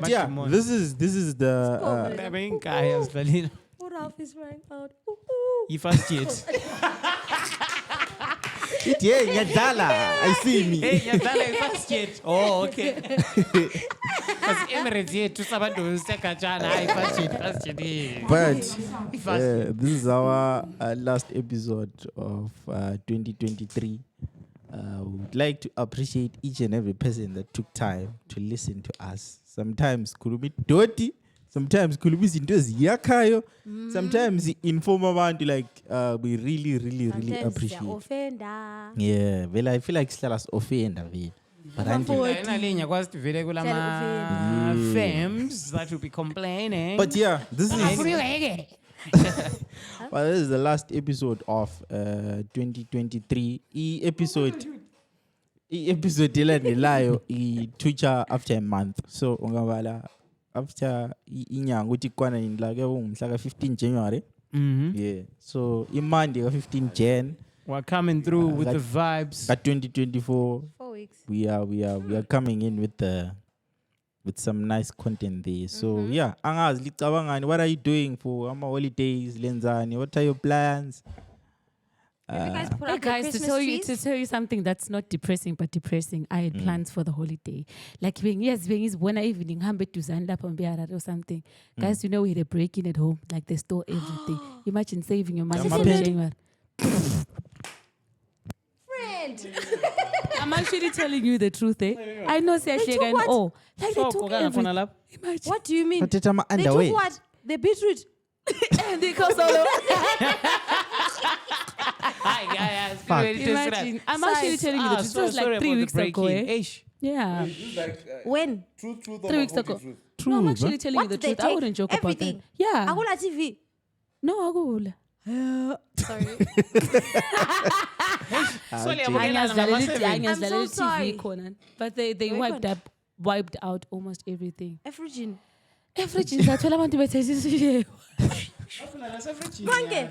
yeah, this is the Ralph is flying out. You first yet. Yeah, Nyadala. I see me. Hey, Nyadala is first yet. Oh, okay. Because Emirates yet to Sabado Sekajana, first yet. But this is our last episode of 2023. Would like to appreciate each and every person that took time to listen to us. Sometimes Kurumi Doti, sometimes Kurumi Sintos Yakayo, sometimes inform abantu like we really appreciate. Offender. Yeah, well I feel like still as offender. But femmes that will be complaining. But yeah, this is well, this is the last episode of 2023. Episode elandelayo Twitter after a month. So ungabala after inyanga uthi kwana indlake umhla ka 15 January. Yeah. So Monday ka 15 Jan. We're coming through with the vibes. At 2024. 4 weeks. We are coming in with some nice content there. So yeah, angazi licabangani, what are you doing for ama holidays lenzani? What are your plans? Have you guys put Hey up your guys, to Christmas tell you trees? something that's not depressing but depressing. I had plans for the holiday. Like when is one evening, hambe to Zanda or something. Guys, you know we had a break in at home. Like they stole everything. Imagine saving your money from January. Friend. I'm actually telling you the truth, eh? I know say took and what? oh. Like they took everything. Imagine. What do you mean? But They took what? The beetroot. And they come solo. Hi guys. Imagine. I'm actually telling you the truth. It was like 3 weeks ago, eh? Yeah. When? 3 3 weeks ago. No, I'm actually telling you What the did they truth. I take? wouldn't joke Everything? about that. Yeah. Agula TV. No, Agula. Sorry. I'm so sorry. TV, Conan. But they wiped out almost everything. Everything. Everything. That's what I want to say. Konke.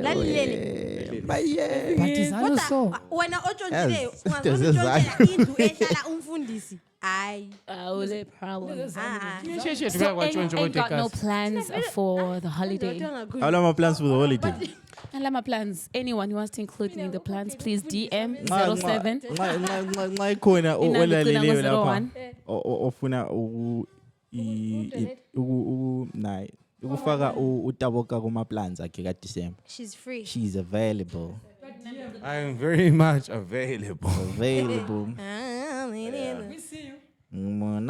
Lalilele. But is so. Wena otshontshile ungazontshontsela indlu ehlala umfundisi. Ayi. Only problem. Ah. Ain't got no plans for the holiday. How long are plans for the holiday? And my plans. Anyone who wants to include me in the plans, please DM 07. Nxa ikhona olaleleyo lapha ofuna ukufaka uTaboka kuma plans akhe ka December. She's free. She's available. I am very much available. We see you. When's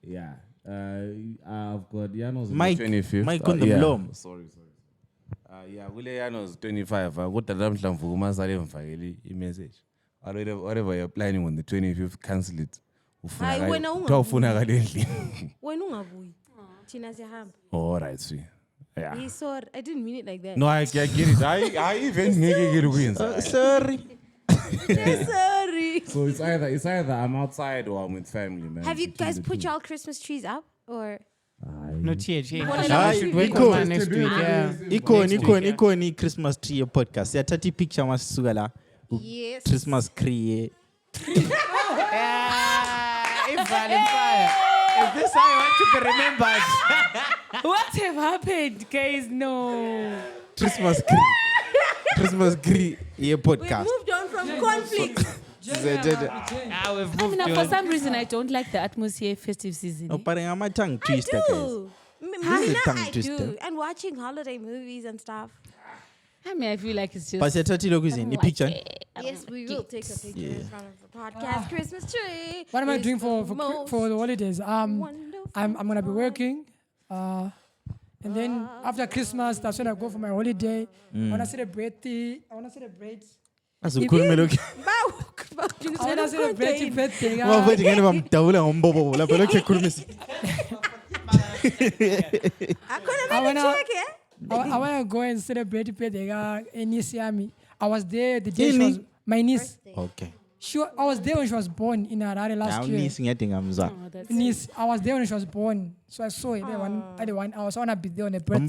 Yeah. I've got Yano's Mike, 25th. Mike on the blow. Sorry. Yeah, kule Yano's 25. Kodwa namhlamvu kumasale mfakele imessage. Whatever you're planning on the 25th, cancel it. Hayi wena ufuna endlini. Wena ungabuyi. Thina siyahamba. All right, sweet. Yeah. He's sorry. I didn't mean it like that. No, I get it. I even ngeke ukwenza. Sorry. Sorry. So it's either I'm outside or I'm with family, man. Have you guys put your Christmas trees up or? Not yet. I should wait for next week. Yeah. Ikoni Christmas tree podcast. Yathatha picture masisuka la. Yes. Christmas tree. If this how I want to be remembered. What have happened, guys? No. Christmas tree. Yeah, podcast. We moved on from conflict. We've moved on. For some reason, I don't like the atmosphere festive season. No, but I'm a tongue twister, I guys. do. This is a tongue I twister. do. And watching holiday movies and stuff. I mean, I feel like it's just. But you're the picture. Yes, we will take a picture in front of the podcast Christmas tree. What am I It's doing the for most the holidays? I'm wonderful gonna be working. And then after Christmas, that's when I go for my holiday. I wanna celebrate. That's a cool melody. I wanna celebrate the birthday. Well, wait again, I'm down on Bobo. La Peloche Kurmis. I wanna go and celebrate the birthday in Isiami. I was there the day she was my niece. Okay. I was there when she was born in Harare last year. Niece, I was there when she was born, so I saw it. I wanna be there on the birthday. I'm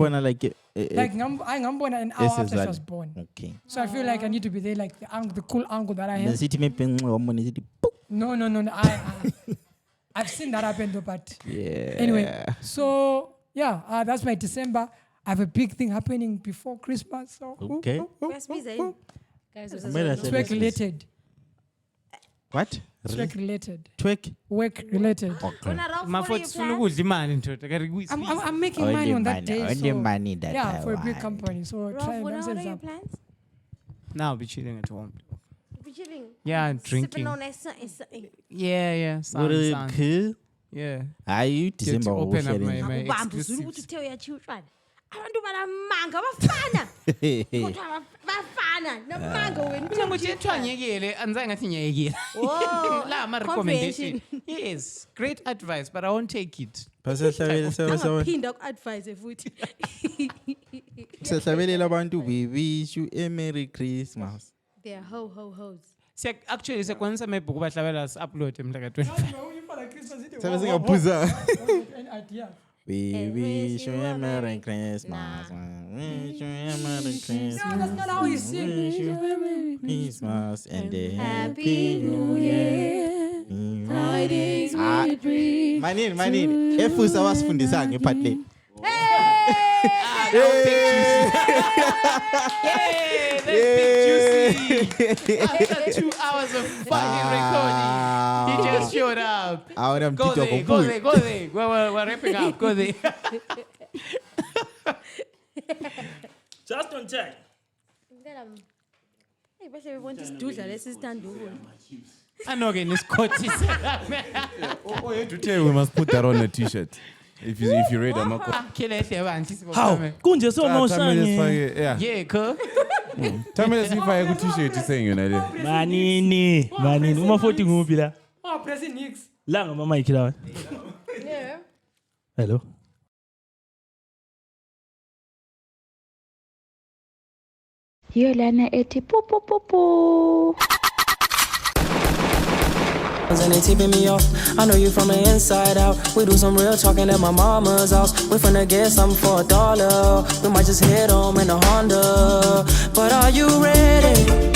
born an hour after she was born. Okay. So I feel like I need to be there, like the cool uncle that I have. No. I've seen that happen though, but anyway. So yeah, that's my December. I have a big thing happening before Christmas. So okay. Guys, it's work related. What? It's work related. Work related. Okay. I'm making money on that day. Only money that yeah, for a big company. So try and what are your up. plans? Now I'll be chilling at home. Be chilling. Yeah, drinking. Yeah. Sun. Yeah. Are you December open up my exclusives? Abantu balamanga bafana kodwa bafana namanga wena ukuthi ethwanyekele anzange ngathi nyekile la ama recommendation yes great advice but I won't take it phinda ku-advise futhi siyahlabelela abantu we wish you a merry Christmas. They are hoes. Actually sekwenza maybe kubahlabela upload mhla ka-25 sabe singaphuza idea. We wish you a Merry Christmas. We wish you a Merry Christmas. No, that's not how we sing. We wish you a Merry Christmas and a Happy New Year. Tidings we bring. Manini. Efusa wasifundisa ngephatle. After 2 hours of fucking recording, he just showed up. Go there. We're wrapping up. Go there. Just on time. Hey, bese we want to do that. Let's stand over. I know again, it's Scotty. Oh, you to tell we must put that on a t-shirt. If you read them, How? Kunje so moshanye. Yeah, cool. Tell me if I have a t-shirt saying you know. Manini. Maforty nguphi la? Oh, President Nix. La ngama mic la. Yeah. Hello. Hiyo lana eti po. And they tipping me off. I know you from the inside out. We do some real talking at my mama's house. We finna get something for $1. We might just head home in a Honda. But are you ready?